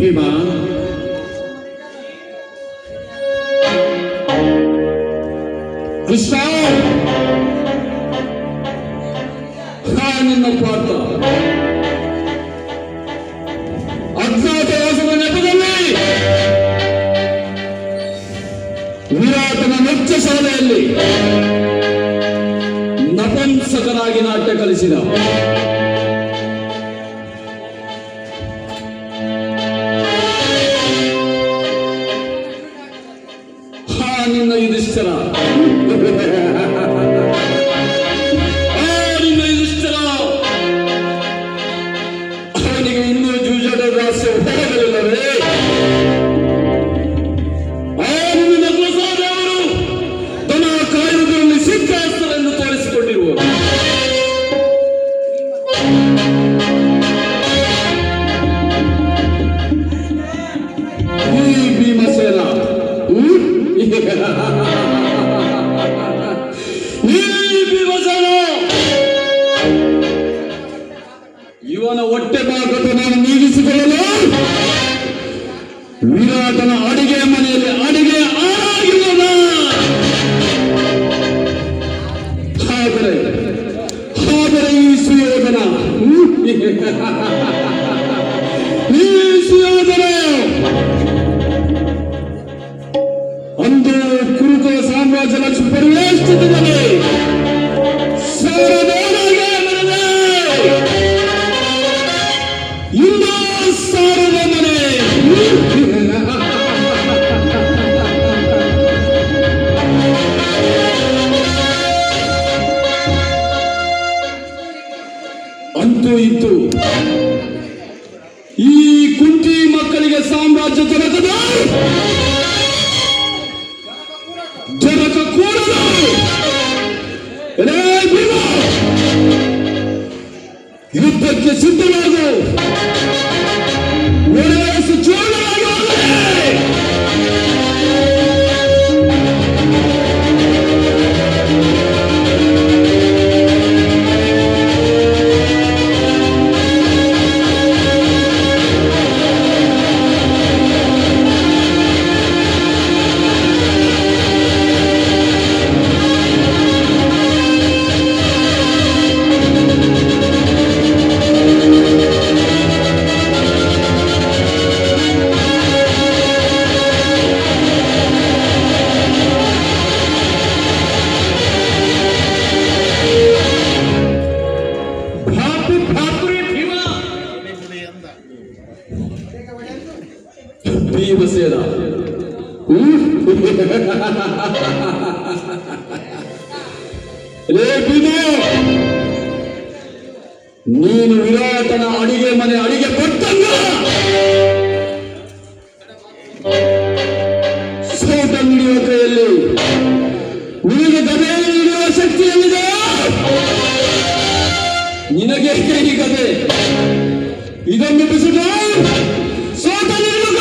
ಭೀಮ, ಕೃಷ್ಣ, ನಿನ್ನ ಪಾತ್ರ ಅಜ್ಞಾತವಾಸದ ನೆಪದಲ್ಲಿ ವಿರಾಟನ ನೃತ್ಯ ಶಾಲೆಯಲ್ಲಿ ನಪುಂಸಕನಾಗಿ ನಾಟ್ಯ ಕಲಿಸಿದ. ನಿನ್ನ ಯುಧಿಷ್ಠಿರ, ಅವನಿಗೆ ಇನ್ನೂ ಜೂಜಾಟ ರಹಸ್ಯ ಹೊರಗಲಿಲ್ಲವೇ? ನಿನ್ನ ಪ್ರಸಾದವರು ತನ್ನ ಕಾಯುವುದರಲ್ಲಿ ಸಿದ್ಧಾಸ್ತ್ರವನ್ನು ತೋರಿಸಿಕೊಂಡಿರುವರು. ಈ ಭೀಮಸೇನ, ಇವನ ಹೊಟ್ಟೆ ಭಾಗವನ್ನು ನಾನು ನೀಗಿಸಿಕೊಳ್ಳಲು ವಿರಾಟನ ಅಡಿಗೆ ಮನೆಯಲ್ಲಿ ಅಡಿಗೆ ಆಗಿಲ್ಲದ. ಆದರೆ ಈ ಸುಯೋಧನ, ಅಂದು ಕುರು ಭೀಮಸೇನ. ಲೇ ಭೀಮು, ನೀನು ವಿರಾಟನ ಅಡಿಗೆ ಮನೆ ಅಡಿಗೆ ಕೊಟ್ಟಂಗ ಸೋಟ ನೀಡುವ ಕೈಯಲ್ಲಿ ನಿನಗೆ ಗದೆ ನೀಡುವ ಶಕ್ತಿ ಎಲ್ಲಿದೆ? ನಿನಗೆ ಈ ಗದೆ ಇದನ್ನು ಬಿಸಿದು ಸೋಟ ನೀಡುವ.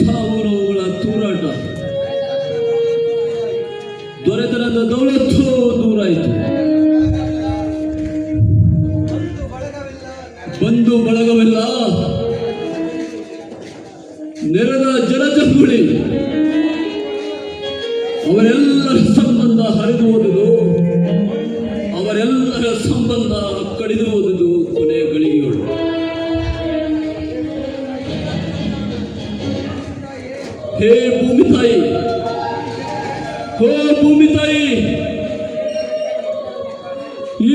ಸಾವುಗಳ ತೂರಾಟ, ದೊರೆತನದ ದೌಲತ್ತು ದೂರಾಯಿತು. ಬಂಧು ಬಳಗವೆಲ್ಲ ನೆರೆದ ಜನಜಂಗುಳಿ, ಅವರೆಲ್ಲರ ಸಂಬಂಧ ಹರಿದು ಹೋದುದು, ಅವರೆಲ್ಲರ ಸಂಬಂಧ ಕಡಿದು ಹೋದುದು ಕೊನೆಯ ಗಳಿಗೆಗಳು. ಹೇ ಭೂಮಿ ತಾಯಿ, ಹೋ ಭೂಮಿ ತಾಯಿ,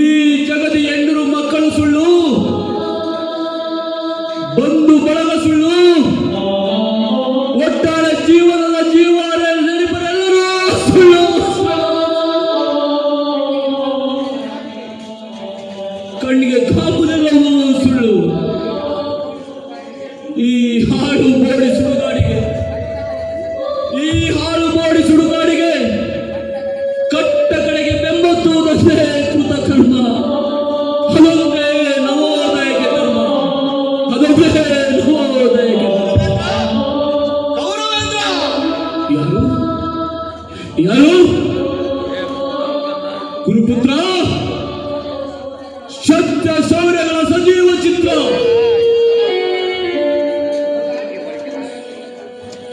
ಈ ಜಗದಿ ಹೆಣ್ಣರು ಮಕ್ಕಳು ಸುಳ್ಳು, ಬಂಧು ಬಳಗ ಸುಳ್ಳು, ಒಟ್ಟಾರೆ ಜೀವನದ ಜೀವಾರ ನೆನಪರೆಲ್ಲರೂ ಸುಳ್ಳು. ಕಣ್ಣಿಗೆ ಕಾಪುದೆಲ್ಲವೂ ಸುಳ್ಳು. ಈ ಹಾಡು ಬೋಡಿ ಸುಡುಗಾಡಿಗೆ, ಈ ಹಾಳು ಬೋಡಿ ಸುಡುಗಾಡಿಗೆ ಕಟ್ಟ ಕಡೆಗೆ ಬೆಂಬತ್ತುವುದಷ್ಟೇ ಕೃತ ಕರ್ಮ. ಅದೊಂದೇ ನವೋದಯಕ್ಕೆ ಧರ್ಮ, ಅದೊಂದೇ ನವೋದಯಕ್ಕೆ ಧರ್ಮ. ಯಾರು ಯಾರು? ಗುರುಪುತ್ರ, ಸತ್ಯ ಶೌರ್ಯಗಳ ಸಜೀವ ಚಿತ್ರ.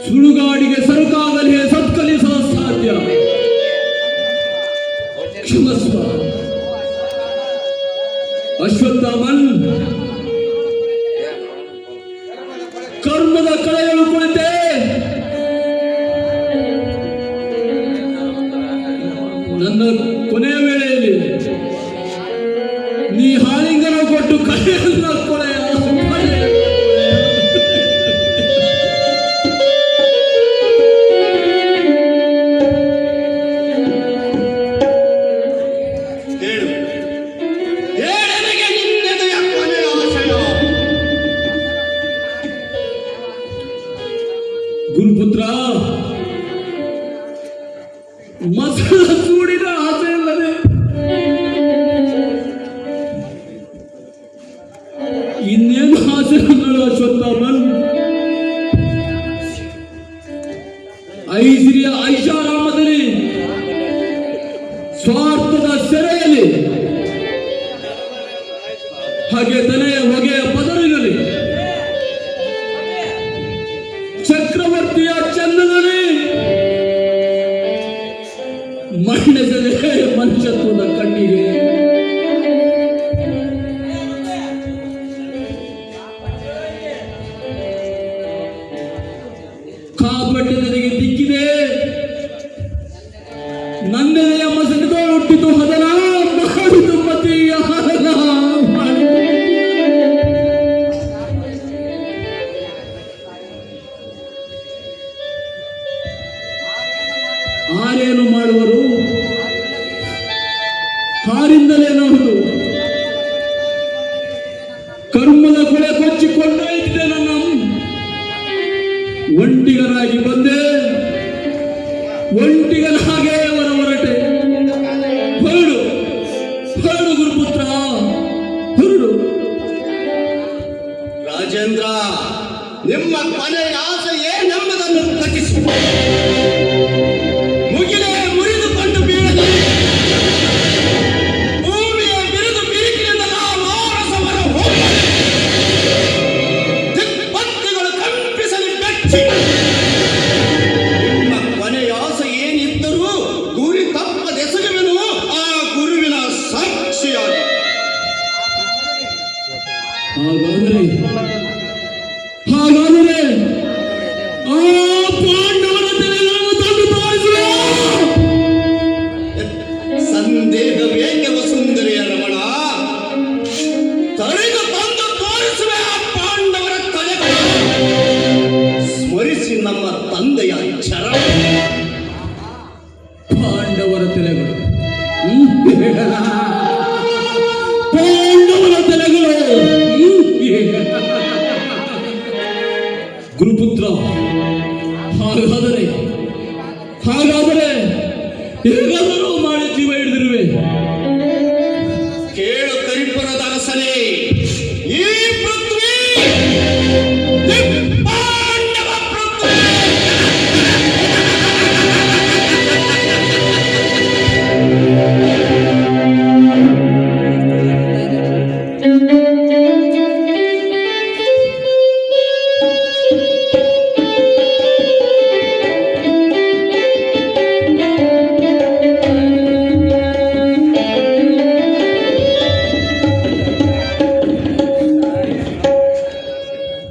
ಸುಡುಗಾಡಿಗೆ ಸರಕಾಗಲಿಗೆ ಸತ್ಕಲಿಸಲು ಸಾಧ್ಯ. ಕ್ಷಮಸ್ವ ಅಶ್ವತ್ಥಾಮನ್, ಕರ್ಮದ ಕಳೆಯಲು ಕುಳಿತೆ. ನನ್ನ ಕೊನೆಯ ವೇಳೆಯಲ್ಲಿ ನೀ ಹಾಲಿಂಗನ ಕೊಟ್ಟು ಕಳೆಯಲ್ಲ ಕೊಳೆಯ ಹೇಳು, ಹೇಳನಿಗೆ ನಿನ್ನೆದೆಯ ಕೊನೆಯ ಗುರುಪುತ್ರ, ಮಸಳ ಸೂಡಿನ ಆಸೆ ಇಲ್ಲದೆ ಇನ್ನೇನು ಆಸೆ ಅನ್ನೋಳು ಅಶ್ವತ್ಥಾಮನ್. ಐಸಿರಿಯ ಐಷಾರಾಮದಲ್ಲಿ, ಸ್ವಾರ್ಥದ ಸೆರೆಯಲ್ಲಿ, ಹಾಗೆ ತನೆಯ ಹೊಗೆಯ ಪದರಿನಲ್ಲಿ, ಚಕ್ರವರ್ತಿಯ ಚಂದನಲ್ಲಿ ಮಣ್ಣೆಸದೆ ಮನುಷ್ಯತ್ವದ ಕಣ್ಣಿಗೆ ಕಾಪಟ್ಟೆ ನನಗೆ ದಿಕ್ಕಿದೆ. ನನ್ನೆಲೆಯ ಮಸಣದ ಹುಟ್ಟಿತು ಹದನ ಮಾಡಿತು ಮತಿಯ ಹರನ ಮಾಡಿತು. ಆರೇನು ಮಾಡುವರು? ಹಾರಿಂದಲೇನಹುದು ಕರ್ಮದ ಕೊಳೆ ಕೊಚ್ಚಿಕೊಂಡಾಯಿತಿದೆ. ನನ್ನ ಒಂಟಿಗನಾಗಿ ಬಂದೆ, ಒಂಟಿಗನಾಗೇ ಹೊರಟೆ. ಹೊರಡು ಹೊರಡು ಗುರುಪುತ್ರ, ಹೊರಡು. ರಾಜೇಂದ್ರ, ನಿಮ್ಮ ಕೊನೆಯ ಆಸೆಯೇ ನಮ್ಮದನ್ನು ತಗ್ಗಿಸಿ ಮುಗಿಲೇ ಮುರಿದುಕೊಂಡು ಬೀಳಲಿ. ಭೂಮಿಯ ಬಿರುದು ಬಿರುಕಿನಿಂದ ಮಾನಸವರ ಹೋಗಲಿ. ದಿಕ್ಪಂಥಿಗಳು ಕಂಪಿಸಲಿ ಬೆಚ್ಚಿ. ನಿಮ್ಮ ಕೊನೆಯ ಆಸೆ ಏನಿದ್ದರೂ ಗುರಿ ತಪ್ಪದೆಸಗುವೆನು ಆ ಗುರುವಿನ ಸಾಕ್ಷಿಯಾಗಿ. ಹಾಗಾದರೆ ಆ ಪಾಂಡವರ ತಲೆಗಳನ್ನು ತಂದು ತೋರಿಸುವ. ಸಂದೇಹವೇಕೆ ವಸುಂಧರೆಯ ರಮಣ? ತಲೆಗೆ ತಂದು ತೋರಿಸುವೆ ಆ ಪಾಂಡವರ ತಲೆಗಳು. ಸ್ಮರಿಸಿ ನಮ್ಮ ತಂದೆಯ ಚರಣ. ಪಾಂಡವರ ತಲೆಗಳು, ಪಾಂಡವರ ತಲೆಗಳು. ಗುರುಪುತ್ರ, ಹಾಗಾದರೆ ಹೇಗಾದರೂ ಮಾಡಿ ಜೀವ ಹಿಡಿದಿರುವೆ. ಕೇಳು ಕರಿಪುರದ ಅರಸನೇ, ಈ ಪೃಥ್ವಿ ಪಾಂಡವ ಪೃಥ್ವಿ.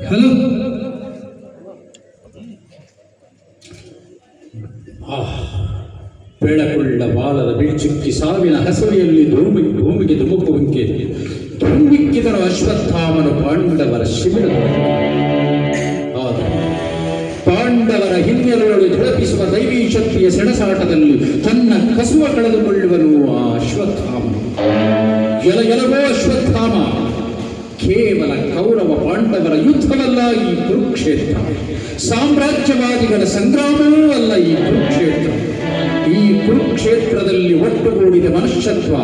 ಹಲೋ, ಬೆಳಕುಳ್ಳ ಬಾಲದ ಬಿಳಿಚುಕ್ಕಿ ಸಾವಿನ ಹಸುವೆಯಲ್ಲಿ ಭೂಮಿಗೆ ಧುಮುಕುವಂತೆ ಧುಮ್ಮಿಕ್ಕಿದನು ಅಶ್ವತ್ಥಾಮನು ಪಾಂಡವರ ಶಿಬಿರದಲ್ಲಿ. ಆದರೆ ಪಾಂಡವರ ಹಿನ್ನೆಲೆಗಳು ಝಳಪಿಸುವ ದೈವೀ ಶಕ್ತಿಯ ಸೆಣಸಾಟದಲ್ಲಿ ತನ್ನ ಕಸುವ ಕಳೆದುಕೊಳ್ಳುವನು ಆ ಅಶ್ವತ್ಥಾಮನು. ಎಲಗೋ ಅಶ್ವತ್ಥಾಮ, ಕೇವಲ ಕೌರವ ಪಾಂಡವರ ಯುದ್ಧವಲ್ಲ ಈ ಕುರುಕ್ಷೇತ್ರ. ಸಾಮ್ರಾಜ್ಯವಾದಿಗಳ ಸಂಗ್ರಾಮವೂ ಅಲ್ಲ ಈ ಕುರುಕ್ಷೇತ್ರ. ಈ ಕುರುಕ್ಷೇತ್ರದಲ್ಲಿ ಒಟ್ಟುಗೂಡಿದ ಮನುಷ್ಯತ್ವ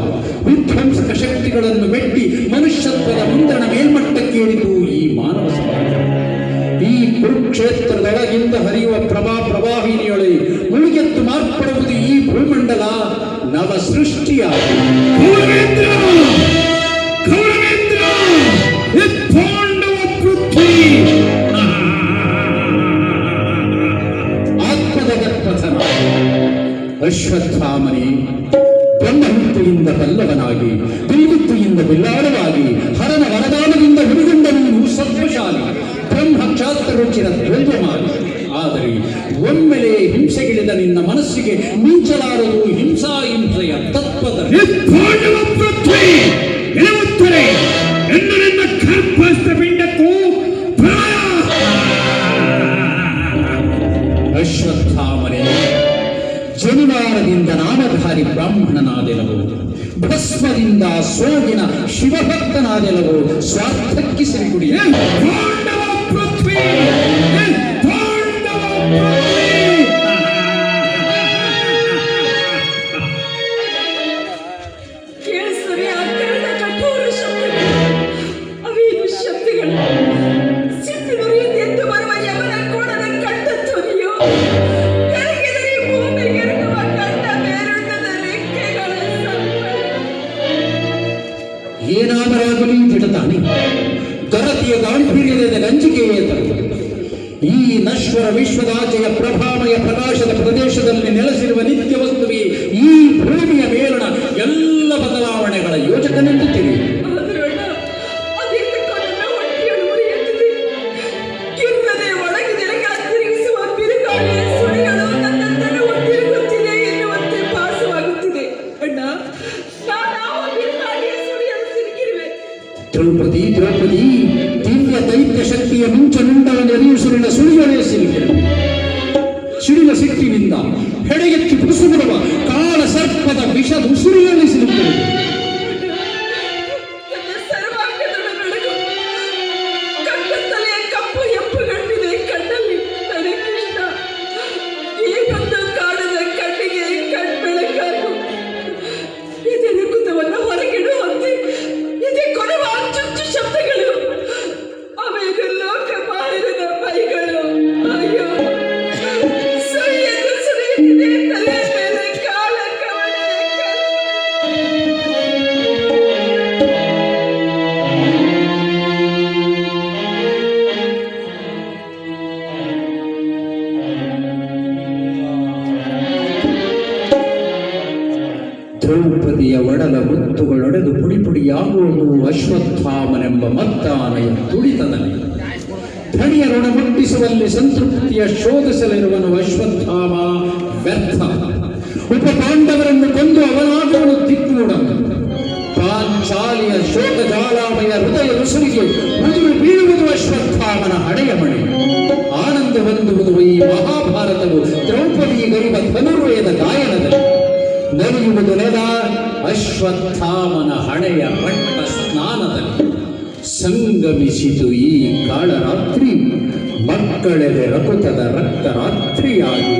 ವಿಧ್ವಂಸಕ ಶಕ್ತಿಗಳನ್ನು ಮೆಟ್ಟಿ ಮನುಷ್ಯತ್ವದ ಮುಂದಣ ಮೇಲ್ಮಟ್ಟಕ್ಕೇರಿದು ಈ ಮಾನವ ಸಮಾಜ. ಈ ಕುರುಕ್ಷೇತ್ರದೊಳಗಿಂದ ಹರಿಯುವ ಪ್ರವಾಹಿನಿಯೊಳೆ ಮುಳುಗೆತ್ತು ಮಾರ್ಪಡುವುದು ಈ ಭೂಮಂಡಲ ನವ ಸೃಷ್ಟಿಯ ಪಾಂಡವ ಪೃಥ್ವಿ ಆತ್ಮಜಗತ್ಪಥನ. ಅಶ್ವತ್ಥಾಮನೇ, ಬ್ರಹ್ಮಹತ್ಯೆಯಿಂದ ಬಲ್ಲವನಾಗಿ, ಬಿಲ್ವಿದ್ಯೆಯಿಂದ ಬಿಲ್ಲಾಳವಾಗಿ, ಹರನ ವರದಾನದಿಂದ ಹುಡುಗೊಂಡ ನೀನು ಸತ್ವಶಾಲಿ, ಬ್ರಹ್ಮಕ್ಷಾತ್ರ ರುಚಿನ ದ್ವಂದ್ವಮಾಲಿ. ಆದರೆ ಒಮ್ಮೆಲೆ ಹಿಂಸೆಗಿಳಿದ ನಿನ್ನ ಮನಸ್ಸಿಗೆ ಮಿಂಚಲಾರದು ಹಿಂಸೆಯ ತತ್ವದ ಪೃಥ್ವಿ. ಅಶ್ವತ್ಥಾಮನೇ, ಜನಿವಾರದಿಂದ ನಾಮಧಾರಿ ಬ್ರಾಹ್ಮಣನಾದೆಲವು, ಭಸ್ಮದಿಂದ ಸೋಗಿನ ಶಿವಭಕ್ತನಾದೆಲವು, ಸ್ವಾರ್ಥಕ್ಕೆ ಸಿರಿಗುಡಿ ಪಾಂಡವ ಪೃಥ್ವಿ. ನಶ್ವರ ವಿಶ್ವದಾಚೆಯ ಪ್ರಭಾಮಯ ಪ್ರಕಾಶದ ಪ್ರದೇಶದಲ್ಲಿ ನೆಲೆಸಿರುವ ನಿತ್ಯ ವಸ್ತುವಿ ಈ ಭೂಮಿಯ ಮೇಲಣ ಎಲ್ಲ ಬದಲಾವಣೆಗಳ ಯೋಜಕನೆಂದು ತಿಳಿಯುವುದು. ಆದರೂ ಅಣ್ಣ, ಅದೆಂತಕ್ಕೋ ನನ್ನ ಹೊಟ್ಟೆಯನ್ನು ಉರಿಯುತ್ತದೆ. ಕಿರುನದೆ ಒಳಗಿದೆಲೆಗಳ ತಿರುಗಿಸುವ ಬಿರುಗಾಳಿಯ ಸುಳಿಗಳು ನನ್ನನ್ನು ಒತ್ತಿರುಗುತ್ತಿದೆ ಎನ್ನುವಂತೆ ಭಾಸವಾಗುತ್ತಿದೆ. ಅಣ್ಣ, ನಾನಾವ ಬಿರುಗಾಳಿಯ ಸುಳಿಯನ್ನು ಸಿಲುಕಿರುವೆ. ದ್ರೌಪದಿ ದಿವ್ಯ ದೈತ್ಯ ಶಕ್ತಿಯ ಮಿಂಚನುಂಡವನ್ನು ಎರಿಯುಸುರಿನ ಸುಳಿಗಳೇ ಸಿಡಿಲ ಸಿಟ್ಟಿನಿಂದ ಹೆಡೆಗೆತ್ತಿ ಬುಸುಬಿಡುವ ಕಾಳ ಸರ್ಪದ ವಿಷ ಉಸುರಿಯಲ್ಲಿ ಸಿಲುಕಿರುವುದು. ನನ್ನ ಸರ್ವಾಂಗದೊಡ ಬೆಳಗು ಕಣ್ಣತ್ತಲೆಯ ಕಪ್ಪು ಎಪ್ಪುಗಟ್ಟಿದೆ ಕಣ್ಣಲ್ಲಿ. ನನಗೆ ಕೃಷ್ಣ, ಏನೊಂದು ಕಾಣದ ಕಣ್ಣಿಗೆ ಕಣ್ಬೆಳಕಾಗು. ಎದೆ ನುಕುತವನ್ನು ಹೊರಗಿಡು ಹೊತ್ತಿ ಎದೆ ಕೊಡುವ ಚುಚ್ಚು ಶಬ್ದಗಳು, ಅವೇನು ಲೋಕ ಬಾಹಿರದ ಬೈಗಳು. ಅಯ್ಯೋ, ಸುಳಿಯನ್ನು ಸುರಿಯುತ್ತಿದೆ ತಲೆಯ ಮೇಲೆ ಕಾಲ ಕವಣೆಯ ದ್ರೌಪದಿಯ ಒಡಲ ಮುತ್ತುಗಳೊಡೆದು ಪುಡಿಪುಡಿಯಾಗುವುದು ಅಶ್ವತ್ಥಾಮನೆಂಬ ಮತ್ತಾನೆಯ ತುಡಿತದಲ್ಲಿ. ಧಣಿಯ ಋಣ ಮುಟ್ಟಿಸುವಲ್ಲಿ ಸಂತೃಪ್ತಿಯ ಶೋಧಿಸಲಿರುವನು ಅಶ್ವತ್ಥಾಮ ವ್ಯರ್ಥ. ಉಪಪಾಂಡವರನ್ನು ಕೊಂದು ಅವನಾಗುವನು ದಿಕ್ಮೂಢನು. ಪಾಂಚಾಲಿಯ ಶೋಕಜಾಲಾಮಯ ಹೃದಯ ರುಸುರಿಗೆ ಉದುರು ಬೀಳುವುದು ಅಶ್ವತ್ಥಾಮನ ಹಣೆಯ ಮಣೆ. ಆನಂದ ಹೊಂದುವುದು ಈ ಮಹಾಭಾರತವು ದ್ರೌಪದಿಗೈವ ಧನುರ್ವೇದ ಗಾಯನದಲ್ಲಿ. ನಲಿಯುವುದು ನೆಲ ಅಶ್ವತ್ಥಾಮನ ಹಣೆಯ ರಕ್ತ ಸ್ನಾನದಲ್ಲಿ. ಸಂಗಮಿಸಿತು ಈ ಕಾಳರಾತ್ರಿ ಮಕ್ಕಳೆದೆ ರಕುತದ ರಕ್ತರಾತ್ರಿಯಾಗಿ.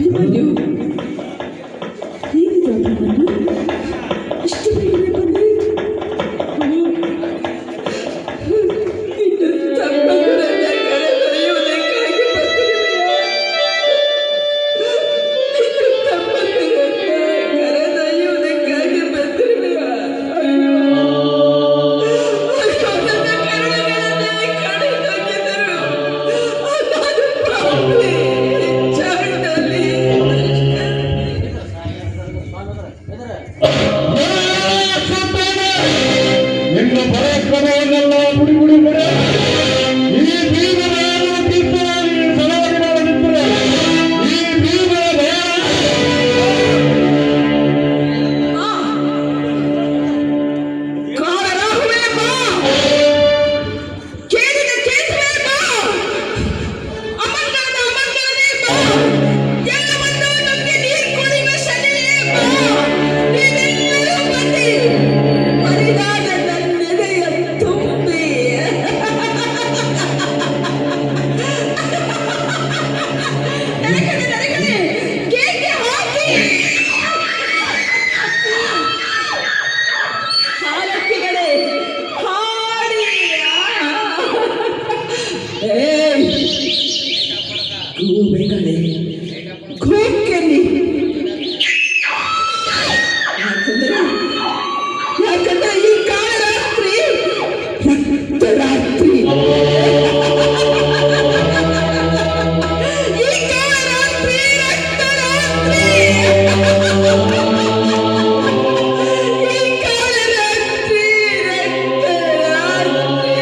ಅಭಿಮನ್ಯು ಹೇಗಿದೆ ಅಭಿಮನ್ಯು? ಇಷ್ಟು ಬೇಗನೆ ಬಂದೆ? ನಿನ್ನ ತಮ್ಮಗಳನ್ನ ಕರೆದೊಯ್ಯುವುದಕ್ಕಾಗಿ ಬಂದಿರುವೆಯಾ? ನಿನ್ನ ತಮ್ಮಗಳನ್ನ ಕರೆದೊಯ್ಯುವುದಕ್ಕಾಗಿ ಬಂದಿರುವೆಯಾ? ಅಯ್ಯೋ, ನನ್ನ ಕರುಣೆಗಳನ್ನೇ ಕಡಿದೊಯ್ದಿದ್ದರು. ನಾನು ಪಾಪಿ, ಚಾಂಡಾಲಿ, ನಿಮ್ಮ ಪರಾಕ್ರಮವನ್ನೆಲ್ಲ ಗುಡಿ ಗುಡಿ ಬರೆ ಈ ಭೀಮನ ತೀರ್ಥರಾಗಿ ಸವಾರಿ ಮಾಡಲಿದ್ದರೆ ಈ ಭೀಮನ ಭಯ ಕಾಳರಾಹುವೇ ಬಾ, ಕೇಳಿದ ಕೇಸುವೇ ಬಾ, ಅಮಂಗಳದ ಅಮಂಗಳನೇ ಬಾ, ಎಲ್ಲವನ್ನೂ ನಮಗೆ ನೀರು ಕುಡಿಯುವ ಶನಿಯೇ ಬಾ. ನೀವೆಲ್ಲರೂ ಬನ್ನಿ, ಮರಿದಾಗ ನನ್ನೆದೆಯ ತುಂಬಿ ನರಕನೆ ಕೇಕೆ ಹಾಕಿ ಹಾಲಕ್ಕಿಗಳೇ ಹಾಡಿ. ಏಯ್ ಗೂಬೆಗಳೇ ಕೂಕೆನ್ನಿ. ಯಾಕಂದ್ರೆ ಈ ಕಾಳರಾತ್ರಿ ರಕ್ತರಾತ್ರಿ. ಈ ಕಾಳರಾತ್ರಿ ರಕ್ತರಾತ್ರಿ. ಈ ಕಾಳರಾತ್ರಿ ರಕ್ತರಾತ್ರಿ.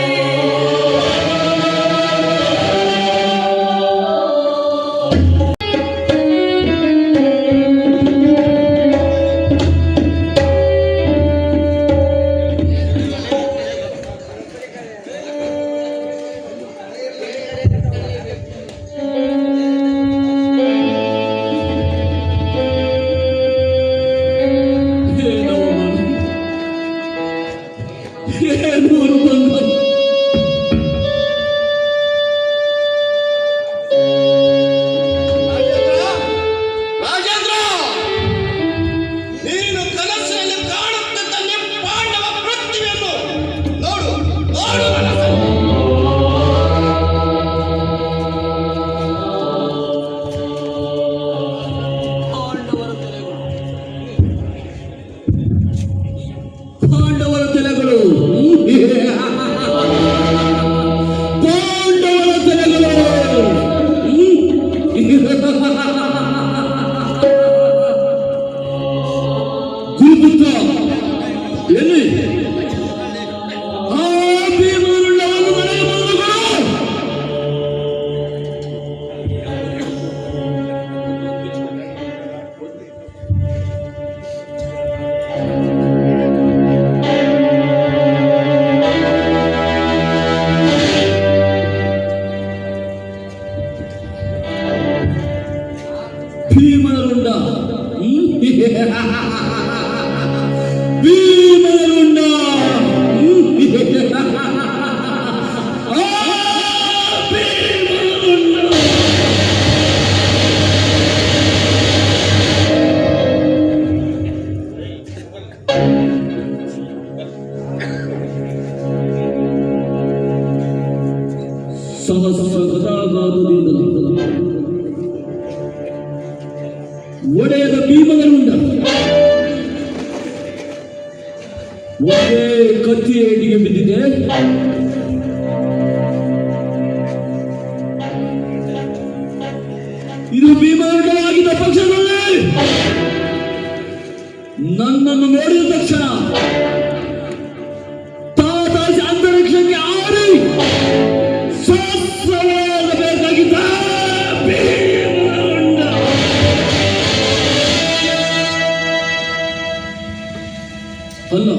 ರಾಜೇಂದ್ರ, ನೀನು ಕನಸಿನಲ್ಲಿ ಕಾಣುತ್ತಿದ್ದ ನಿಮ್ಮ ಪಾಂಡವ ಪೃಥ್ವಿಯನ್ನು ನೋಡು ನೋಡು ಕನಸಲ್ಲಿ. ಪಾಂಡವರ ತಲೆಗಳು ಪಾಂಡವರ ತಲೆಗಳು ಗುರುಪುತ್ರ ಎಲ್ಲಿ ಆ ಭೀಮರುಳ್ಳವನ್ನು ಮನೆಗೆ ಬಂದುಗಳು. ಭೀಮರುಂಡ ಭೀಮರುಂಡ ಆ ಭೀಮರುಂಡ. ಸಹಸ್ರಗದಾಘಾತದಿಂದಲೇ ಒಡೆಯದ ಭೀಮಗರುಂಡ ಒಂದೇ ಕತ್ತಿಯ ಏಟಿಗೆ ಬಿದ್ದಿದೆ. ಇದು ಭೀಮಗರುಂಡವಾಗಿದ್ದ ಪಕ್ಷದಲ್ಲಿ ನನ್ನನ್ನು ನೋಡಿದ ತಕ್ಷಣ ತಾತಾಸಿ ಅಂತರಿಕ್ಷಕ್ಕೆ ಆರಿ ಸಹಸ್ರವಾಗಬೇಕಾಗಿದ್ದ ಭೀಮಗರುಂಡ. ಅಲ್ಲ,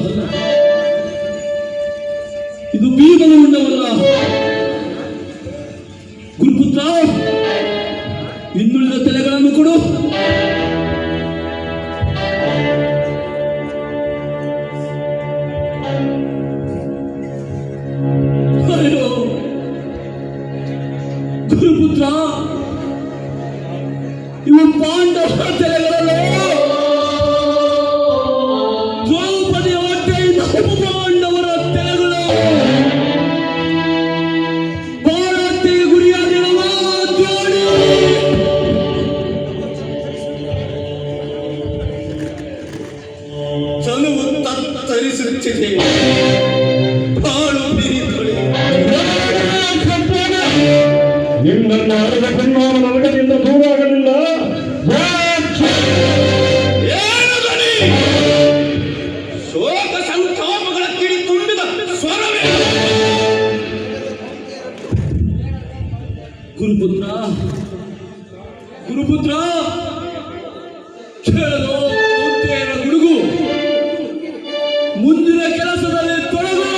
ಇದು ಭೀಮಗರುಂಡವಲ್ಲ. ಗುರುಪುತ್ರ, ಇನ್ನುಳಿದ ತಲೆಗಳನ್ನು ಕೊಡು. ಅಯ್ಯೋ ಗುರುಪುತ್ರ, ಇವು ಪಾಂಡವರ ತಲೆಗಳಲ್ಲೋ. ದ್ರೌಪದಿಯ ಹೊಟ್ಟೆಯಿಂದ ಪಾಂಡವರ ತಲೆಗಳು. ಭಾರತೀಯ ಗುರಿಯಾದಿರುವ ದ್ರೋಣಿ. ತನುವು ತತ್ತರಿಸುತ್ತಿದೆ. ಬಾಳು ಬಿರಿದೊಳೆ. ನಿನ್ನನ್ನು ಅರಗಕೊಂಡು ನರಕದಿಂದ ದೂರ ಆಗಲಿಲ್ಲ. ಏನು ಧ್ವನಿ? ಶೋಕ ಸಂತಾಪಗಳ ಕಿಡಿ ತುಂಬಿದ ಸ್ವರವೇ. ಗುರುಪುತ್ರ, ಗುರುಪುತ್ರ, ಕೇಳಲು ಕೌಂತೆಯರ ಗುಡುಗು. ಮುಂದಿನ ಕೆಲಸದಲ್ಲಿ ತೊಡಗು.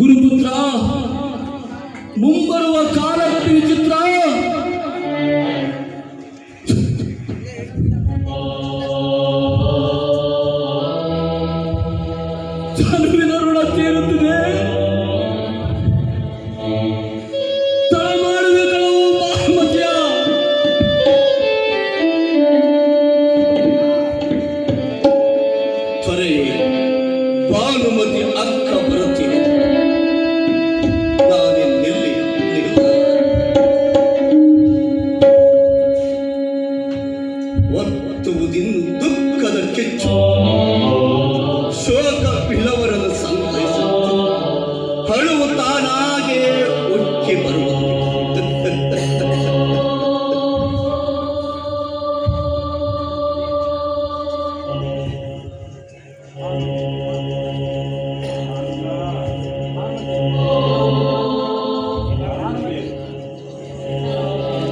ಗುರುಪುತ್ರ, ಮುಂಬರುವ ಕಾಲಘಟ್ಟ ವಿಚಿತ್ರ. ತನುವಿನ ಋಣ ತೀರುತ್ತಿದೆ. ತಡ ಮಾಡಿದೆ ಕಳವು ಬಾಹುಮತಿಯ. ತ್ವರೆಯೇ ಭಾನುಮತಿ ಅಕ್ಕ ಬರುತ್ತಿದೆ. ನಾನೆಲ್ಲಿ ಒತ್ತುವುದಿನ್ನು ದುಃಖದ ಕಿಚ್ಚು. ಶೋಕ ಪಿಳ್ಳವರನ್ನು ಸಂತೈಸುತ್ತೆ. ಹಳುವು ತಾನಾಗೆ ಉಕ್ಕಿ ಬರುವುದು.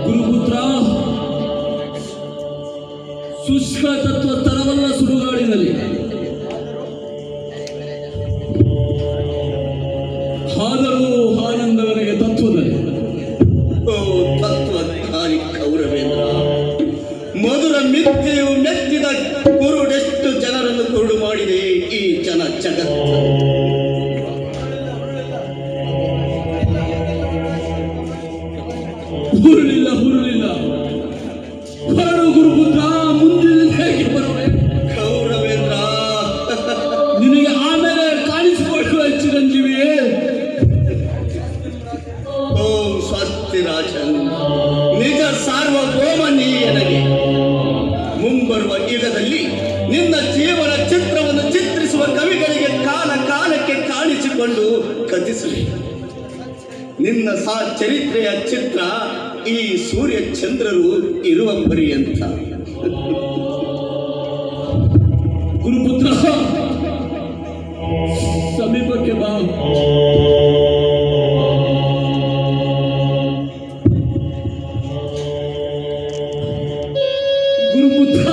ಗುರುಪುತ್ರ, ಶುಷ್ಕ ತತ್ವ ತರವಲ್ಲ ಸುಡುಗಾಡಿನಲ್ಲಿ. ಆದರೂ ಆನಂದವನಿಗೆ ತತ್ವದಲ್ಲಿ. ಓ ತತ್ವಜ್ಞಾನಿ ಕೌರವೇಂದ್ರ, ಮಧುರ ಮಿಥ್ಯೆಯು ಮೆತ್ತಿದ ಕುರುಡೆಷ್ಟು ಜನರನ್ನು ಕುರುಡು ಮಾಡಿದೆ ಈ ಜನ ಜಗತ್ತು. ಹುರುಳಿಲ್ಲ, ಹುರುಳಿಲ್ಲ. ಹೊರಡು ಗುರುಪುತ್ರ, ಮುಂದಿನ ಹೇಗೆ ಬರುವೆ? ಕೌರವೇಂದ್ರ, ನಿನಗೆ ಆಮೇಲೆ ಕಾಣಿಸಿಕೊಳ್ಳುವ ಚಿರಂಜೀವಿಯೇ. ಓಂ ಸ್ವಸ್ತಿ ರಾಜನ್, ನಿಜ ಸಾರ್ವಭೌಮ ನೀ ನನಗೆ. ಮುಂಬರುವ ಯುಗದಲ್ಲಿ ನಿನ್ನ ಜೀವನ ಚಿತ್ರವನ್ನು ಚಿತ್ರಿಸುವ ಕವಿಗಳಿಗೆ ಕಾಲ ಕಾಲಕ್ಕೆ ಕಾಣಿಸಿಕೊಂಡು ಕಥಿಸಲಿ. ನಿನ್ನ ಚರಿತ್ರೆಯ ಚಿತ್ರ ಈ ಸೂರ್ಯ ಚಂದ್ರರು ಇರುವ ಪರ್ಯಂತ. ಗುರುಪುತ್ರ, ಸಮೀಪಕ್ಕೆ ಬಾ. ಗುರುಪುತ್ರ,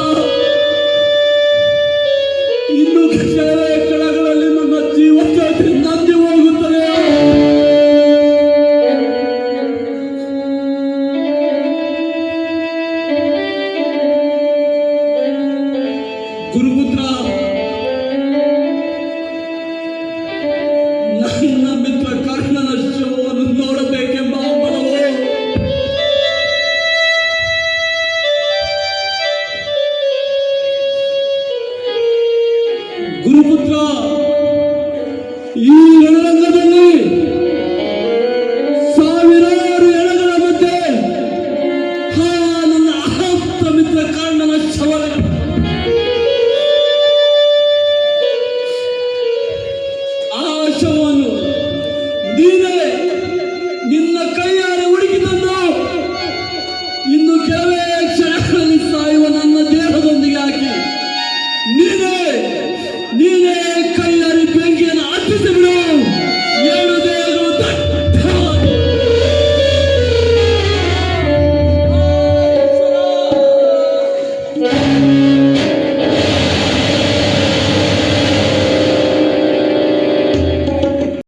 ಇನ್ನು ಕೆಲವೇ ಕ್ಷಣಗಳಲ್ಲಿ ನನ್ನ ಜೀವ ನಂದಿ ಹೋಗುತ್ತದೆ. ಗುರುಪುತ್ರ, ನನ್ನ ಮಿತ್ರ ಕರ್ಣನ ಶವವನ್ನು ನೋಡಬೇಕೆಂಬ ಹಂಬಲವು. ಗುರುಪುತ್ರ, ಈ ರಣರಂಗದಲ್ಲಿ ಸಾವಿರಾರು ಎಳೆಗಳ ಮಧ್ಯೆ ನನ್ನ ಆಪ್ತ ಮಿತ್ರ ಕರ್ಣನ ಶವ. ಆ ಶವವನ್ನು ನೀನೇ ನಿನ್ನ ಕೈಯಾರೆ ಹುಡುಕಿ ತಂದು ಇನ್ನು ಕೆಲವೇ ಕ್ಷಣಗಳಲ್ಲಿ ಸಾಯುವ ನನ್ನ ದೇಹದೊಂದಿಗೆ ಹಾಕಿ ನೀನೇ ಕೈಯಾರಿ ಬೆಂಕಿಯನ್ನು ಹತ್ತಿಸಿ ಬಿಡು. ಎರಡು ದೇಹಗಳು ದಟ್ಟವಾಗಿ.